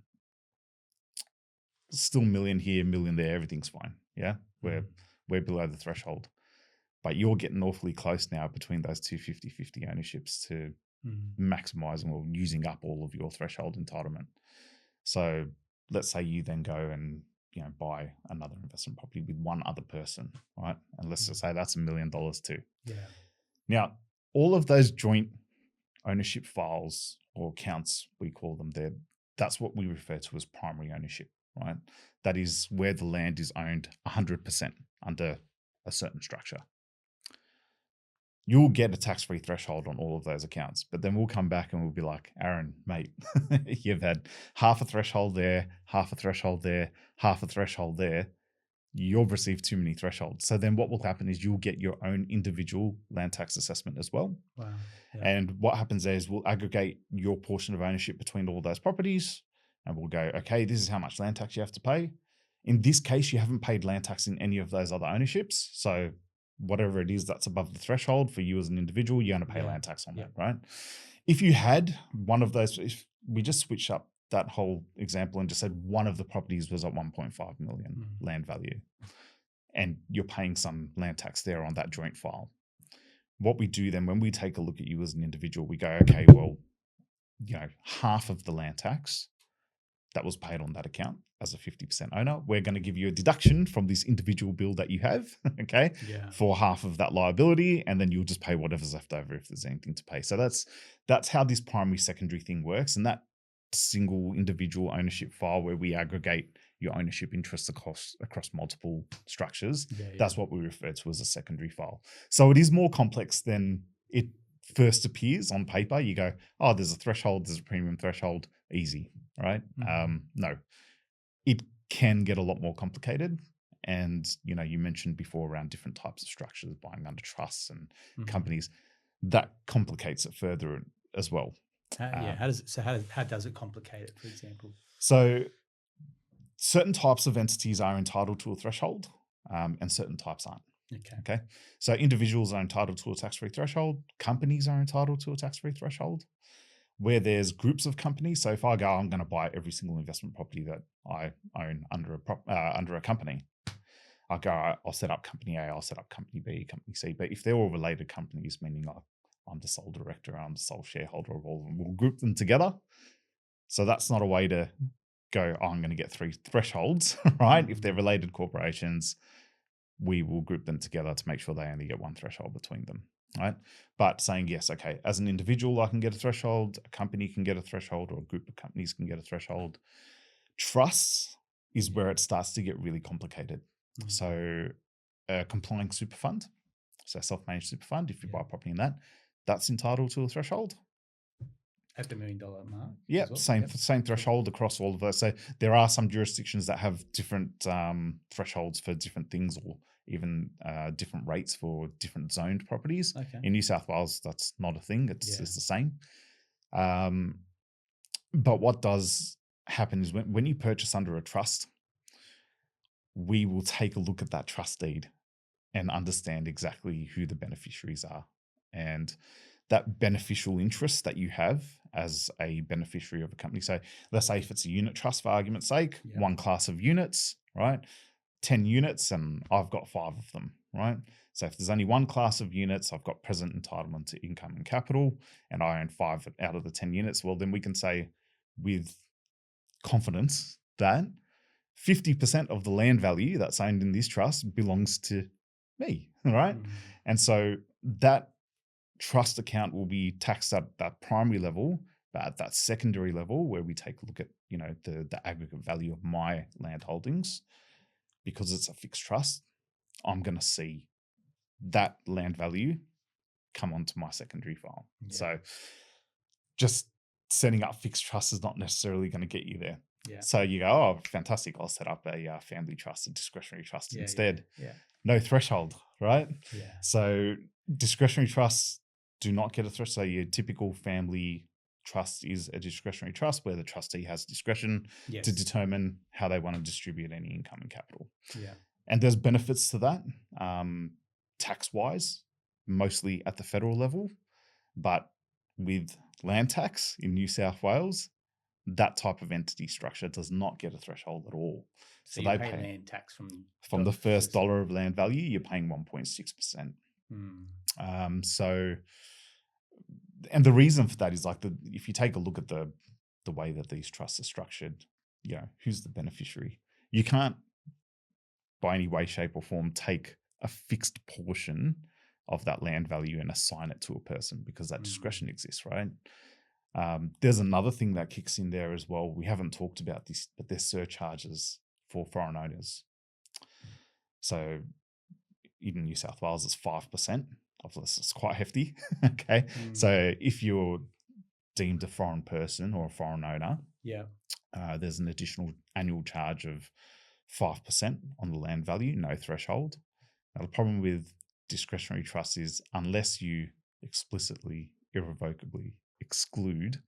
A: Still $1 million here, $1 million there, everything's fine. Yeah. We're below the threshold. But you're getting awfully close now between those two 50-50 ownerships to maximizing or using up all of your threshold entitlement. So let's say you then go and buy another investment property with one other person, right? And let's just say that's $1 million too.
B: Yeah.
A: Now, all of those joint ownership files or accounts, we call them, that's what we refer to as primary ownership, right? That is where the land is owned 100% under a certain structure. You'll get a tax-free threshold on all of those accounts, but then we'll come back and we'll be like, Aaron, mate, you've had half a threshold there, half a threshold there, half a threshold there. You've received too many thresholds. So then what will happen is you'll get your own individual land tax assessment as well.
B: Wow. Yeah.
A: And what happens there is we'll aggregate your portion of ownership between all those properties and we'll go, okay, this is how much land tax you have to pay. In this case, you haven't paid land tax in any of those other ownerships. So whatever it is that's above the threshold for you as an individual, you're going to pay land tax on that, right? If you had one of those, if we just switch up that whole example and just said one of the properties was at 1.5 million land value and you're paying some land tax there on that joint file. What we do then when we take a look at you as an individual, we go, okay, well, half of the land tax that was paid on that account as a 50% owner, we're going to give you a deduction from this individual bill that you have, okay, for half of that liability, and then you'll just pay whatever's left over if there's anything to pay. So that's how this primary secondary thing works, and that single individual ownership file where we aggregate your ownership interests across multiple structures, that's what we refer to as a secondary file. So it is more complex than it first appears on paper. You go, oh, there's a threshold, there's a premium threshold, easy, right? No, it can get a lot more complicated. And, you mentioned before around different types of structures, buying under trusts and companies, that complicates it further as well.
B: How does it complicate it, for example?
A: So certain types of entities are entitled to a threshold, and certain types aren't. Okay. So individuals are entitled to a tax-free threshold. Companies are entitled to a tax-free threshold. Where there's groups of companies, so if I go, I'm going to buy every single investment property that I own under a company. I'll go, I'll set up company A, I'll set up company B, company C. But if they're all related companies, meaning I'm the sole director, I'm the sole shareholder of all of them, we'll group them together. So that's not a way to go, I'm going to get 3 thresholds, right? If they're related corporations, we will group them together to make sure they only get 1 threshold between them, right? But saying, yes, okay, as an individual, I can get a threshold, a company can get a threshold, or a group of companies can get a threshold. Trusts is where it starts to get really complicated. So a complying super fund, so a self-managed super fund, if you buy property in that, that's entitled to a threshold.
B: At the $1 million mark?
A: Yeah, well? Same threshold across all of those. So there are some jurisdictions that have different thresholds for different things, or even different rates for different zoned properties. In New South Wales, that's not a thing. It's the same. But what does happen is when you purchase under a trust, we will take a look at that trust deed and understand exactly who the beneficiaries are. And that beneficial interest that you have as a beneficiary of a company. So let's say if it's a unit trust, for argument's sake, 1 class of units, right? 10 units, and I've got 5 of them, right? So if there's only 1 class of units, I've got present entitlement to income and capital, and I own 5 out of the 10 units. Well, then we can say with confidence that 50% of the land value that's owned in this trust belongs to me, right? And so that trust account will be taxed at that primary level, but at that secondary level where we take a look at, the aggregate value of my land holdings, because it's a fixed trust, I'm going to see that land value come onto my secondary file. So just setting up fixed trust is not necessarily going to get you there. So you go, oh, fantastic, I'll set up a family trust, a discretionary trust instead. No threshold, right? So discretionary trusts do not get a threshold. So your typical family trust is a discretionary trust where the trustee has discretion to determine how they want to distribute any income and capital. And there's benefits to that, tax-wise, mostly at the federal level. But with land tax in New South Wales, that type of entity structure does not get a threshold at all.
B: So they pay land tax
A: from the first dollar of land value, you're paying 1.6%. So, and the reason for that is if you take a look at the way that these trusts are structured, who's the beneficiary? You can't by any way, shape or form take a fixed portion of that land value and assign it to a person, because that discretion exists, right? There's another thing that kicks in there as well. We haven't talked about this, but there's surcharges for foreign owners. So in New South Wales, it's 5% of this. It's quite hefty. Okay. So if you're deemed a foreign person or a foreign owner, there's an additional annual charge of 5% on the land value, no threshold. Now, the problem with discretionary trusts is unless you explicitly, irrevocably exclude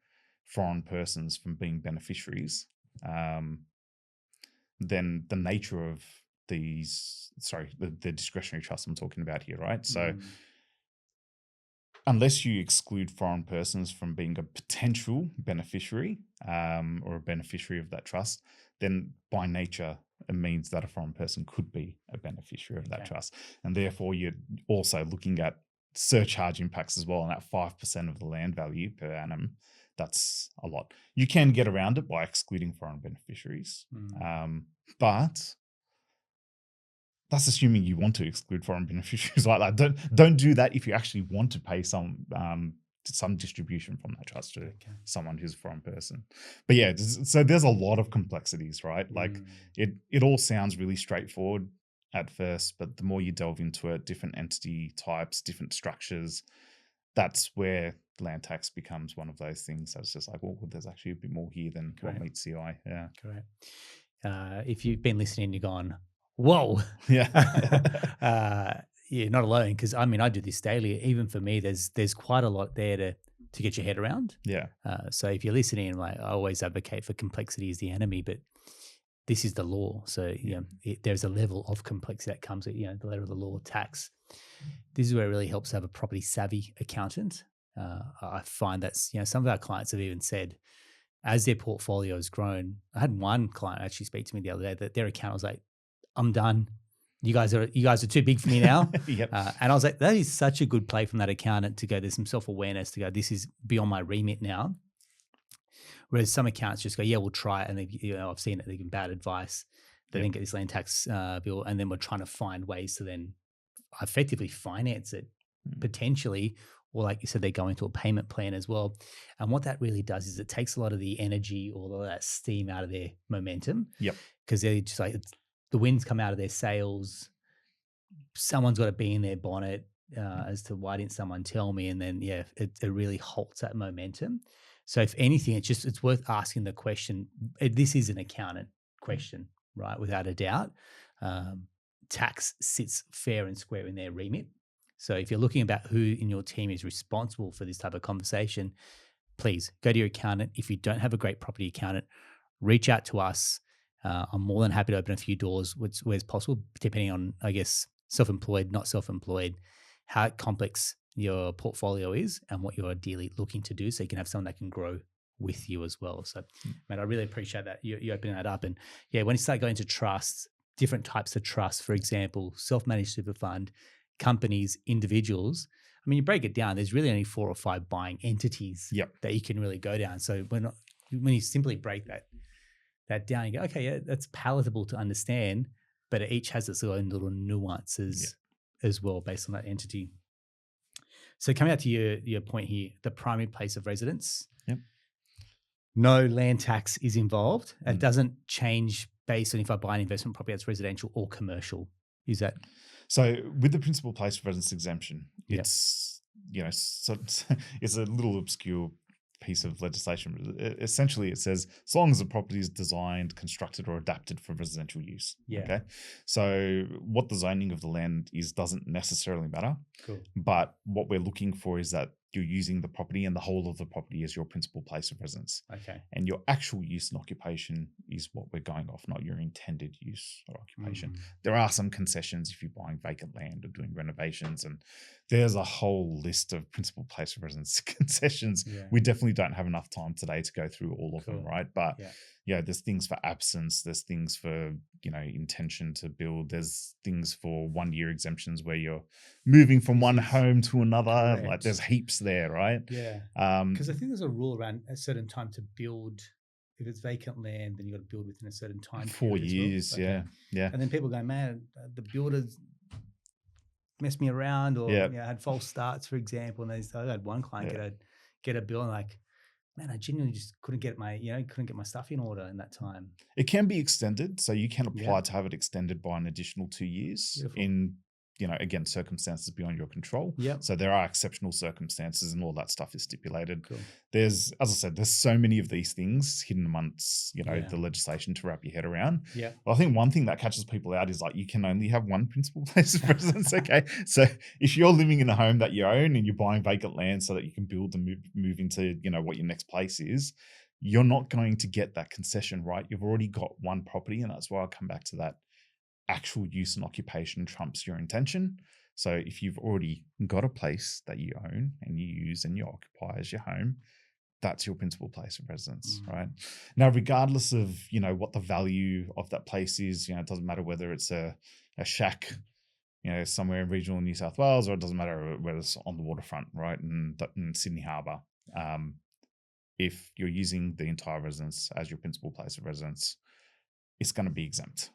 A: foreign persons from being beneficiaries, then the nature of the discretionary trust I'm talking about here, right? So unless you exclude foreign persons from being a potential beneficiary or a beneficiary of that trust, then by nature, it means that a foreign person could be a beneficiary of that trust. And therefore, you're also looking at surcharge impacts as well. And at 5% of the land value per annum, that's a lot. You can get around it by excluding foreign beneficiaries. But that's assuming you want to exclude foreign beneficiaries like that. Don't do that if you actually want to pay some distribution from that trust to someone who's a foreign person. But yeah, so there's a lot of complexities, right? Like it all sounds really straightforward at first, but the more you delve into it, different entity types, different structures, that's where land tax becomes one of those things that's just like, well, there's actually a bit more here than what meets the eye. Yeah.
B: Correct. if you've been listening, you're going, whoa,
A: Yeah.
B: you're not alone. Because I mean, I do this daily. Even for me, there's quite a lot there to get your head around.
A: Yeah.
B: So if you're listening, like I always advocate for complexity is the enemy, but this is the law. So there's a level of complexity that comes with the letter of the law, tax. This is where it really helps to have a property savvy accountant. I find that's some of our clients have even said, as their portfolio has grown. I had one client actually speak to me the other day that their accountant was like, "I'm done. You guys are too big for me now."
A: Yep.
B: And I was like, that is such a good play from that accountant to go, there's some self-awareness to go, this is beyond my remit now. Whereas some accountants just go, yeah, we'll try it. And they, I've seen it, they give bad advice. They
A: Yep.
B: then get this land tax bill, and then we're trying to find ways to then effectively finance it potentially, or like you said, they go into a payment plan as well. And what that really does is it takes a lot of the energy or all of that steam out of their momentum.
A: Yep.
B: Because they're just like, the winds come out of their sails. Someone's got to be in their bonnet as to why didn't someone tell me? And then, it really halts that momentum. So if anything, it's worth asking the question. This is an accountant question, right? Without a doubt. Tax sits fair and square in their remit. So if you're looking about who in your team is responsible for this type of conversation, please go to your accountant. If you don't have a great property accountant, reach out to us. I'm more than happy to open a few doors where it's possible, depending on, I guess, self-employed, not self-employed, how complex your portfolio is and what you're ideally looking to do, so you can have someone that can grow with you as well. So, mate, I really appreciate that you opening that up. And when you start going to trusts, different types of trusts, for example, self-managed super fund, companies, individuals. I mean, you break it down, there's really only 4 or 5 buying entities that you can really go down. So when you simply break that down, you go, okay, yeah, that's palatable to understand, but it each has its own little nuances as well based on that entity. So coming out to your point here, the primary place of residence.
A: Yep.
B: No land tax is involved. It doesn't change based on if I buy an investment property that's residential or commercial. Is that?
A: So with the principal place of residence exemption, it's it's a little obscure piece of legislation. Essentially, it says as long as the property is designed, constructed, or adapted for residential use. Okay. So what the zoning of the land is doesn't necessarily matter.
B: Cool.
A: But what we're looking for is that you're using the property and the whole of the property as your principal place of residence.
B: Okay.
A: And your actual use and occupation is what we're going off, not your intended use or occupation. There are some concessions if you're buying vacant land or doing renovations, and there's a whole list of principal place of residence concessions. We definitely don't have enough time today to go through all of them, right? But there's things for absence, there's things for intention to build, there's things for 1-year exemptions where you're moving from one home to another. Correct. Like there's heaps there, right?
B: Because I think there's a rule around a certain time to build. If it's vacant land, then you got to build within a certain time.
A: 4 years,
B: well.
A: yeah.
B: And then people go, man, the builders messed me around, or had false starts, for example. And I had one client get a bill and like, man, I genuinely just couldn't get my stuff in order in that time.
A: It can be extended, so you can apply to have it extended by an additional 2 years. Beautiful. In again, circumstances beyond your control. So there are exceptional circumstances and all that stuff is stipulated.
B: Cool.
A: There's, as I said, there's so many of these things hidden amongst, the legislation to wrap your head around. Well, I think one thing that catches people out is like, you can only have one principal place of residence. Okay. So if you're living in a home that you own and you're buying vacant land so that you can build and move into, what your next place is, you're not going to get that concession, right? You've already got one property, and that's why I'll come back to that. Actual use and occupation trumps your intention. So if you've already got a place that you own and you use and you occupy as your home, that's your principal place of residence, right? Now, regardless of, what the value of that place is, it doesn't matter whether it's a shack, somewhere in regional New South Wales, or it doesn't matter whether it's on the waterfront, right? In Sydney Harbour. If you're using the entire residence as your principal place of residence, it's going to be exempt.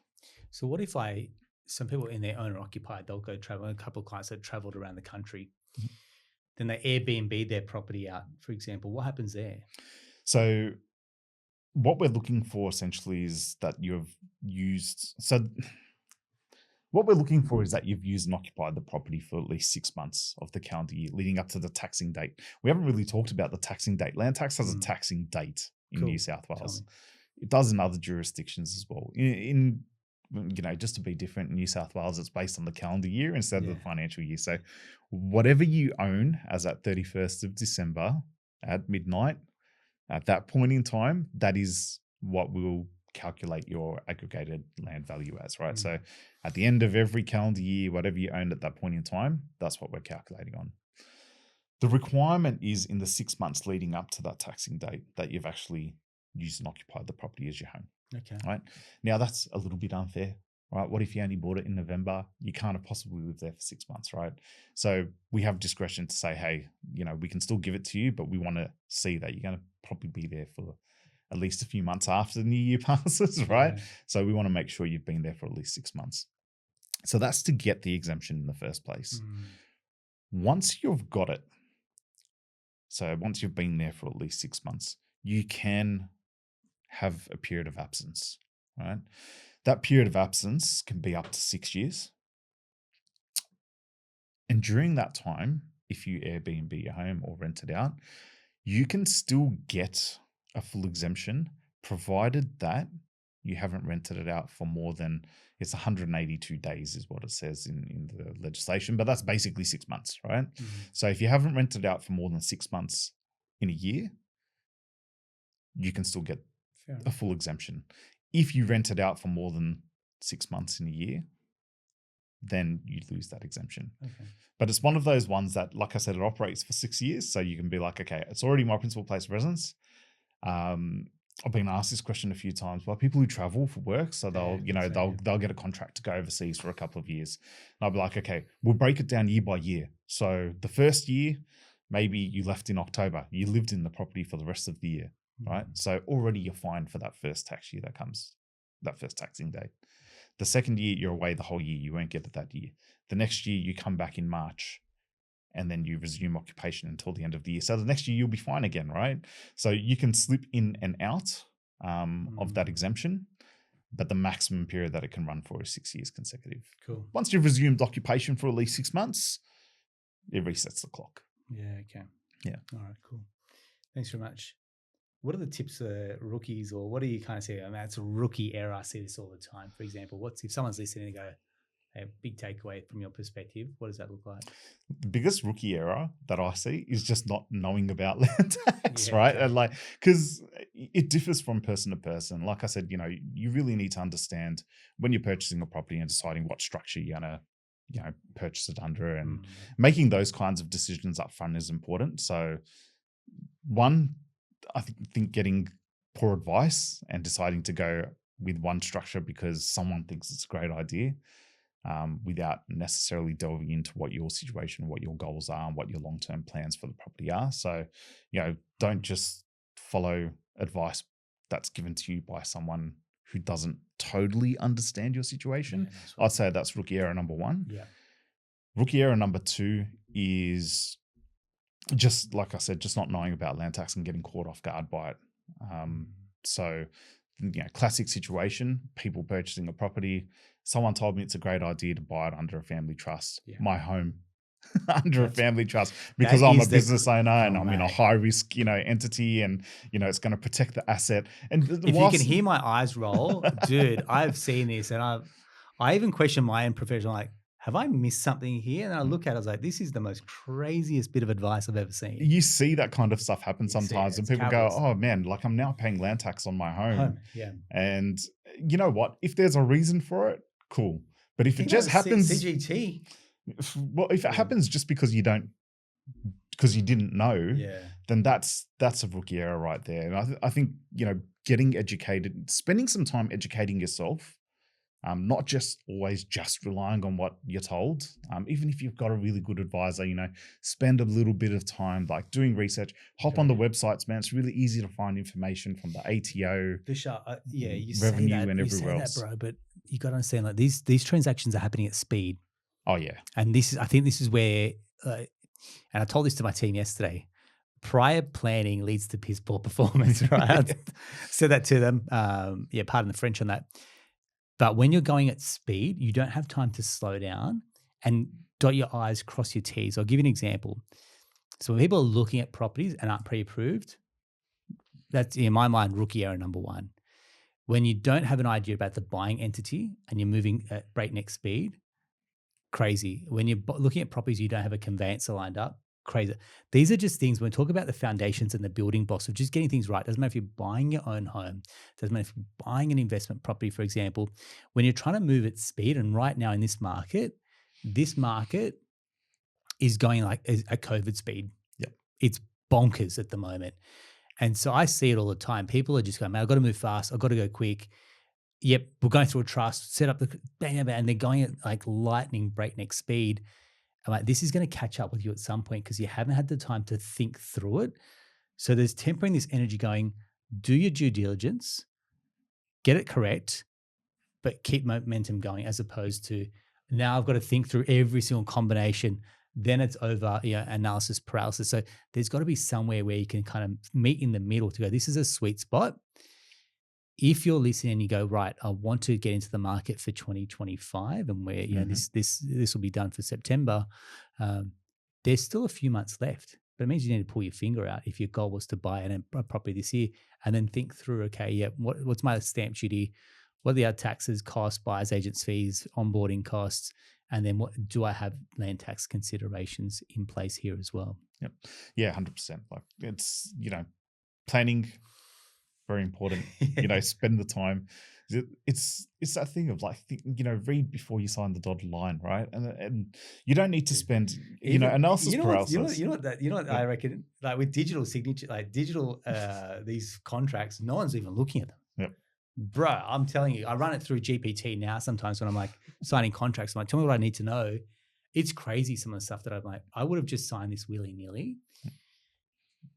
B: So what if some people in their owner occupied, they'll go travel, a couple of clients that traveled around the country, then they Airbnb their property out, for example, what happens there?
A: So what we're looking for essentially is that you've used, what we're looking for is that you've used and occupied the property for at least 6 months of the calendar year leading up to the taxing date. We haven't really talked about the taxing date. Land tax has a taxing date in New South Wales. It does in other jurisdictions as well. In just to be different, in New South Wales, it's based on the calendar year instead of
B: Yeah.
A: the financial year. So whatever you own as at 31st of December at midnight, at that point in time, that is what will calculate your aggregated land value as, right? So at the end of every calendar year, whatever you owned at that point in time, that's what we're calculating on. The requirement is in the 6 months leading up to that taxing date that you've actually used and occupied the property as your home,
B: Okay.
A: right? Now, that's a little bit unfair, right? What if you only bought it in November? You can't have possibly lived there for 6 months, right? So we have discretion to say, hey, we can still give it to you, but we want to see that you're going to probably be there for at least a few months after the new year passes, right?
B: Yeah.
A: So we want to make sure you've been there for at least 6 months. So that's to get the exemption in the first place. Once you've got it, so once you've been there for at least 6 months, you can have a period of absence, right? That period of absence can be up to 6 years. And during that time, if you Airbnb your home or rent it out, you can still get a full exemption, provided that you haven't rented it out for more than, it's 182 days is what it says in the legislation, but that's basically 6 months, right? So if you haven't rented it out for more than 6 months in a year, you can still get a full exemption. If you rent it out for more than 6 months in a year, then you lose that exemption.
B: Okay.
A: But it's one of those ones that, like I said, it operates for 6 years. So you can be like, okay, it's already my principal place of residence. I've been asked this question a few times by people who travel for work. So they'll get a contract to go overseas for a couple of years. And I'll be like, okay, we'll break it down year by year. So the first year, maybe you left in October. You lived in the property for the rest of the year, right? So already you're fine for that first tax year that first taxing date. The second year, you're away the whole year. You won't get it that year. The next year, you come back in March and then you resume occupation until the end of the year. So the next year, you'll be fine again, right? So you can slip in and out of that exemption, but the maximum period that it can run for is 6 years consecutive.
B: Cool.
A: Once you've resumed occupation for at least 6 months, it resets the clock.
B: Yeah, okay.
A: Yeah.
B: All right, cool. Thanks very much. What are the tips for rookies, or what do you kind of say? I mean, it's a rookie error. I see this all the time. For example, what's if someone's listening and go, hey, big takeaway from your perspective, what does that look like?
A: The biggest rookie error that I see is just not knowing about land tax,
B: Yeah,
A: right?
B: okay.
A: And because it differs from person to person. Like I said, you really need to understand when you're purchasing a property and deciding what structure you're gonna, purchase it under, and making those kinds of decisions up front is important. So one, I think getting poor advice and deciding to go with one structure because someone thinks it's a great idea, without necessarily delving into what your situation, what your goals are, and what your long-term plans for the property are. So, don't just follow advice that's given to you by someone who doesn't totally understand your situation.
B: Yeah, that's right.
A: I'd say that's rookie error number one.
B: Yeah.
A: Rookie error number two is just, like I said, just not knowing about land tax and getting caught off guard by it. So, classic situation, people purchasing a property. Someone told me it's a great idea to buy it under a family trust.
B: Yeah.
A: My home under a family trust, because
B: that
A: I'm a
B: is
A: business owner and
B: oh,
A: I'm in a
B: mate.
A: high risk, entity, and, it's going to protect the asset. And
B: If you can hear my eyes roll, dude, I've seen this, and I even question my own profession, like, have I missed something here? And I look at it, I was like, this is the most craziest bit of advice I've ever seen.
A: You see that kind of stuff happen
B: You see it,
A: sometimes, and
B: it's
A: people
B: cowboys.
A: go, oh man, like I'm now paying land tax on my home.
B: Yeah.
A: And you know what? If there's a reason for it, cool. But if it just happens,
B: CGT.
A: well, if it happens just because you didn't know,
B: Yeah.
A: then that's a rookie error right there. And I think, getting educated, spending some time educating yourself, not just always just relying on what you're told. Even if you've got a really good advisor, spend a little bit of time like doing research, hop on the websites, man. It's really easy to find information from the ATO,
B: Vishal, you
A: Revenue
B: say that,
A: and
B: you
A: everywhere
B: say
A: else.
B: that, bro, but you got to understand, like these transactions are happening at speed.
A: Oh yeah.
B: And I think this is where, and I told this to my team yesterday, prior planning leads to piss poor performance, right? I said that to them. Pardon the French on that. But when you're going at speed, you don't have time to slow down and dot your I's, cross your T's. I'll give you an example. So when people are looking at properties and aren't pre-approved, that's in my mind rookie error number one. When you don't have an idea about the buying entity and you're moving at breakneck speed, crazy. When you're looking at properties, you don't have a conveyancer lined up, crazy. These are just things when we talk about the foundations and the building blocks of just getting things right. Doesn't matter if you're buying your own home, doesn't matter if you're buying an investment property, for example. When you're trying to move at speed, and right now in this market is going like at COVID speed.
A: Yep.
B: It's bonkers at the moment. And so I see it all the time. People are just going, man, I've got to move fast. I've got to go quick. Yep, we're going through a trust, set up the bang, bang, bang, and they're going at like lightning breakneck speed. I'm like, this is going to catch up with you at some point because you haven't had the time to think through it. So there's tempering this energy going, do your due diligence, get it correct, but keep momentum going, as opposed to now I've got to think through every single combination. Then it's over, analysis paralysis. So there's got to be somewhere where you can kind of meet in the middle to go, this is a sweet spot. If you're listening and you go, right, I want to get into the market for 2025 and where, this will be done for September, there's still a few months left. But it means you need to pull your finger out if your goal was to buy a property this year, and then think through, okay, what's my stamp duty? What are the other taxes, costs, buyer's agents fees, onboarding costs? And then what do I have land tax considerations in place here as well?
A: Yep. Yeah, 100%. Like it's, planning, very important. Spend the time. It's that thing of like, read before you sign the dotted line, right? And you don't need to spend, analysis paralysis.
B: I reckon, like with digital signature, like digital these contracts, no one's even looking at them.
A: Yep.
B: Bro, I'm telling you, I run it through GPT now sometimes when I'm like signing contracts. I'm like, tell me what I need to know. It's crazy, some of the stuff that I'm like, I would have just signed this willy-nilly.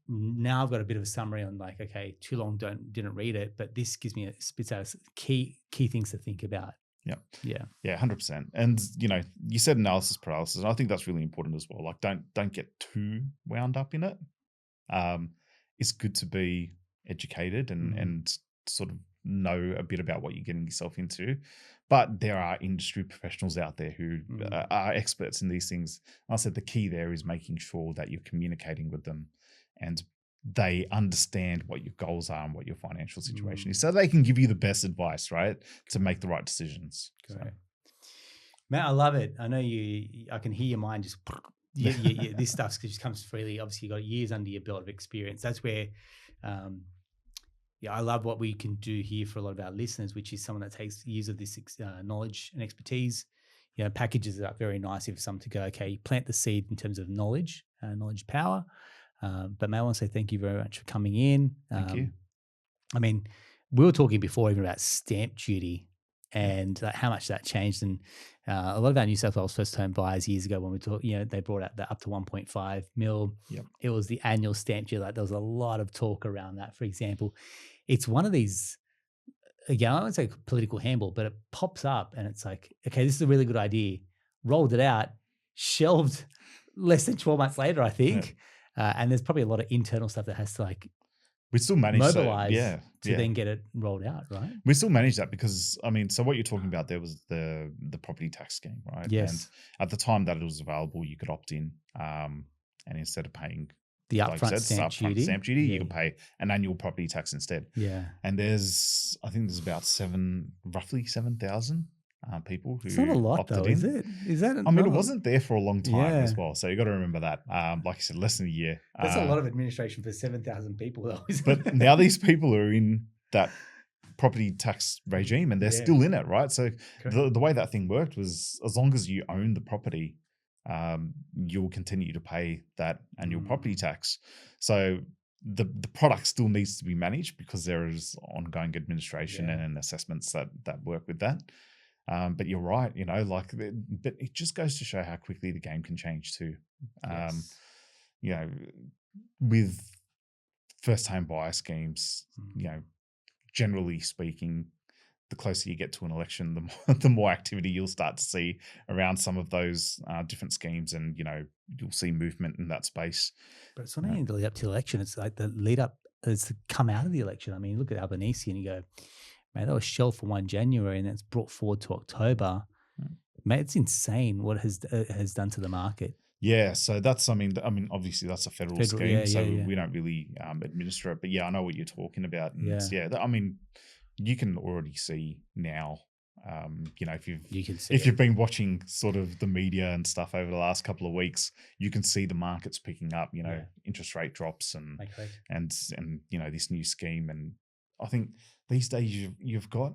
B: Now I've got a bit of a summary on like, okay, too long, didn't read it, but this gives me spits out key things to think about.
A: Yeah.
B: Yeah.
A: Yeah, 100%. And, you said analysis paralysis, and I think that's really important as well. Like don't get too wound up in it. It's good to be educated and sort of know a bit about what you're getting yourself into. But there are industry professionals out there who are experts in these things. I said the key there is making sure that you're communicating with them and they understand what your goals are and what your financial situation is, so they can give you the best advice, right, to make the right decisions.
B: So. Matt, I love it. I know I can hear your mind just, this stuff just comes freely. Obviously, you've got years under your belt of experience. That's where, I love what we can do here for a lot of our listeners, which is someone that takes years of this knowledge and expertise, packages it up very nicely for someone to go, okay, you plant the seed in terms of knowledge, knowledge power. But May, I want to say thank you very much for coming in.
A: Thank you.
B: I mean, we were talking before even about stamp duty and how much that changed. And a lot of our New South Wales first-time buyers years ago when we talked, they brought out the up to 1.5 mil.
A: Yep. It
B: was the annual stamp duty. Like there was a lot of talk around that, for example. It's one of these, again, I won't say political handball, but it pops up and it's like, okay, this is a really good idea. Rolled it out, shelved less than 12 months later, I think. Yeah. And there's probably a lot of internal stuff that has to
A: we still manage
B: mobilize to then get it rolled out, right?
A: We still manage that because, so what you're talking about there was the property tax scheme, right?
B: Yes.
A: And at the time that it was available, you could opt in, and instead of paying
B: the upfront stamp duty,
A: you can pay an annual property tax instead.
B: Yeah.
A: And I think there's about roughly 7,000 people who
B: it's not a lot
A: opted
B: though,
A: in.
B: is it? Is that?
A: It wasn't there for a long time as well. So you got to remember that. Like I said, less than a year.
B: That's a lot of administration for 7,000 people though, isn't
A: but
B: it?
A: Now these people are in that property tax regime and they're still in it, right? So the way that thing worked was as long as you own the property, you'll continue to pay that annual property tax. So the product still needs to be managed because there is ongoing administration and assessments that work with that. But you're right, but it just goes to show how quickly the game can change too. With first-time buyer schemes, generally speaking, the closer you get to an election, the more activity you'll start to see around some of those different schemes, and you'll see movement in that space.
B: But it's not only the lead up to the election; it's like the lead up is to come out of the election. I mean, look at Albanese, and you go, "Man, that was shelved for 1 January, and it's brought forward to October." Mate, it's insane what it has done to the market.
A: Yeah, so that's obviously that's a federal scheme, so we don't really administer it. But I know what you're talking about. And you can already see now, if
B: You can see
A: if
B: it.
A: you've been watching sort of the media and stuff over the last couple of weeks, you can see the markets picking up.
B: Yeah.
A: Interest rate drops and
B: Okay.
A: this new scheme. And I think these days you've got,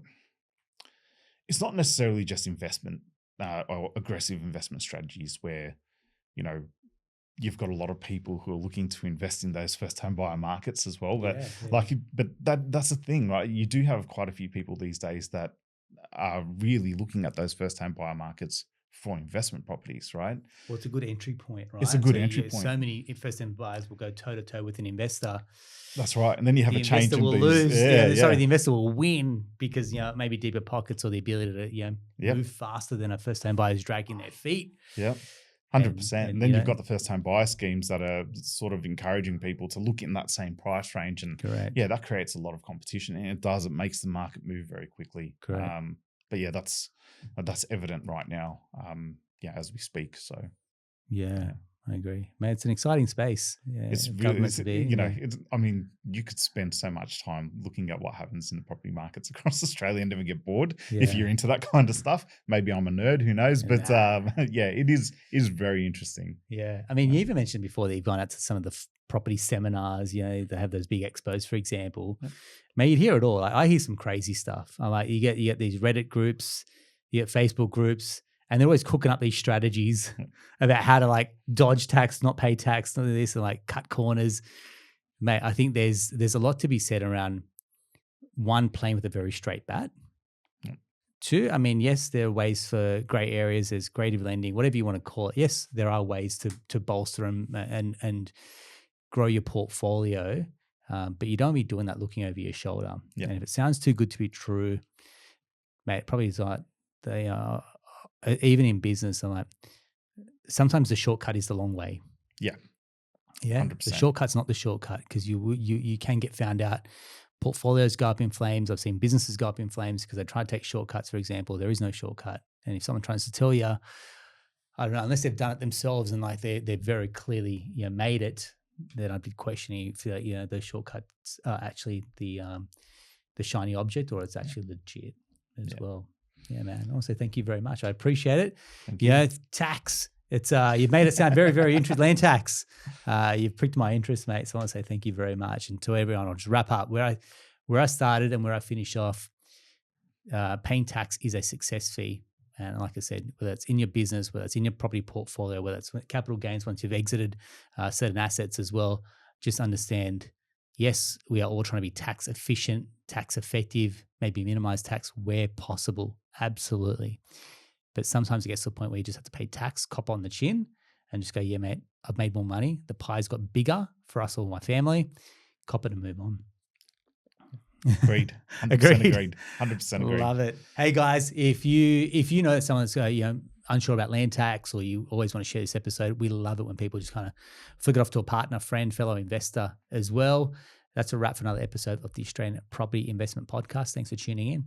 A: it's not necessarily just investment or aggressive investment strategies where you know you've got a lot of people who are looking to invest in those first home buyer markets as well. But that's the thing, right? You do have quite a few people these days that are really looking at those first home buyer markets for investment properties, right?
B: Well, it's a good entry point, right?
A: It's a good entry point.
B: So many first-time buyers will go toe-to-toe with an investor.
A: That's right. And then you have
B: The
A: a change
B: investor
A: in
B: will
A: these.
B: lose. Sorry, the investor will win because maybe deeper pockets or the ability to
A: Yep.
B: move faster than a first-time buyer is dragging their feet.
A: Yeah. 100%. And then
B: you
A: you've
B: know-
A: got the first home buyer schemes that are sort of encouraging people to look in that same price range. And
B: Correct.
A: yeah, that creates a lot of competition, and it makes the market move very quickly.
B: Correct.
A: But yeah, that's evident right now. As we speak. So
B: Yeah, I agree. Man, it's an exciting space. Yeah,
A: it's really,
B: government to be,
A: you could spend so much time looking at what happens in the property markets across Australia and never get bored if
B: Yeah.
A: you're into that kind of stuff. Maybe I'm a nerd, who knows? But
B: Nah.
A: it is very interesting.
B: Yeah. I mean, you even mentioned before that you've gone out to some of the property seminars, they have those big expos, for example.
A: Yep.
B: Man, you'd hear it all. Like, I hear some crazy stuff. I'm like, you get these Reddit groups, you get Facebook groups, and they're always cooking up these strategies about how to like dodge tax, not pay tax, none of this, and like cut corners. Mate, I think there's a lot to be said around one, playing with a very straight bat.
A: Yep.
B: Two, I mean, yes, there are ways for grey areas. There's creative lending, whatever you want to call it. Yes, there are ways to bolster and grow your portfolio, but you don't be doing that looking over your shoulder.
A: Yep.
B: And if it sounds too good to be true, mate, probably is like they are. Even in business, I'm like, sometimes the shortcut is the long way.
A: Yeah.
B: Yeah.
A: 100%.
B: The shortcut's not the shortcut because you can get found out. Portfolios go up in flames. I've seen businesses go up in flames because they try to take shortcuts, for example. There is no shortcut. And if someone tries to tell you, I don't know, unless they've done it themselves and like they're very clearly made it, then I'd be questioning if those shortcuts are actually the shiny object or it's actually legit as well. Yeah, man. I want to say thank you very much. I appreciate it.
A: Thank you.
B: Tax. It's you've made it sound very, very interesting. Land tax. You've pricked my interest, mate. So I want to say thank you very much. And to everyone, I'll just wrap up where I started and where I finish off. Paying tax is a success fee. And like I said, whether it's in your business, whether it's in your property portfolio, whether it's capital gains once you've exited certain assets as well, just understand, yes, we are all trying to be tax efficient, tax effective, maybe minimize tax where possible. Absolutely. But sometimes it gets to a point where you just have to pay tax, cop on the chin and just go, yeah, mate, I've made more money. The pie's got bigger for us all, my family. Cop it and move on.
A: Agreed. 100% agreed. 100% agreed.
B: Love it. Hey guys, if you know someone's unsure about land tax or you always want to share this episode, we love it when people just kind of flick it off to a partner, friend, fellow investor as well. That's a wrap for another episode of the Australian Property Investment Podcast. Thanks for tuning in.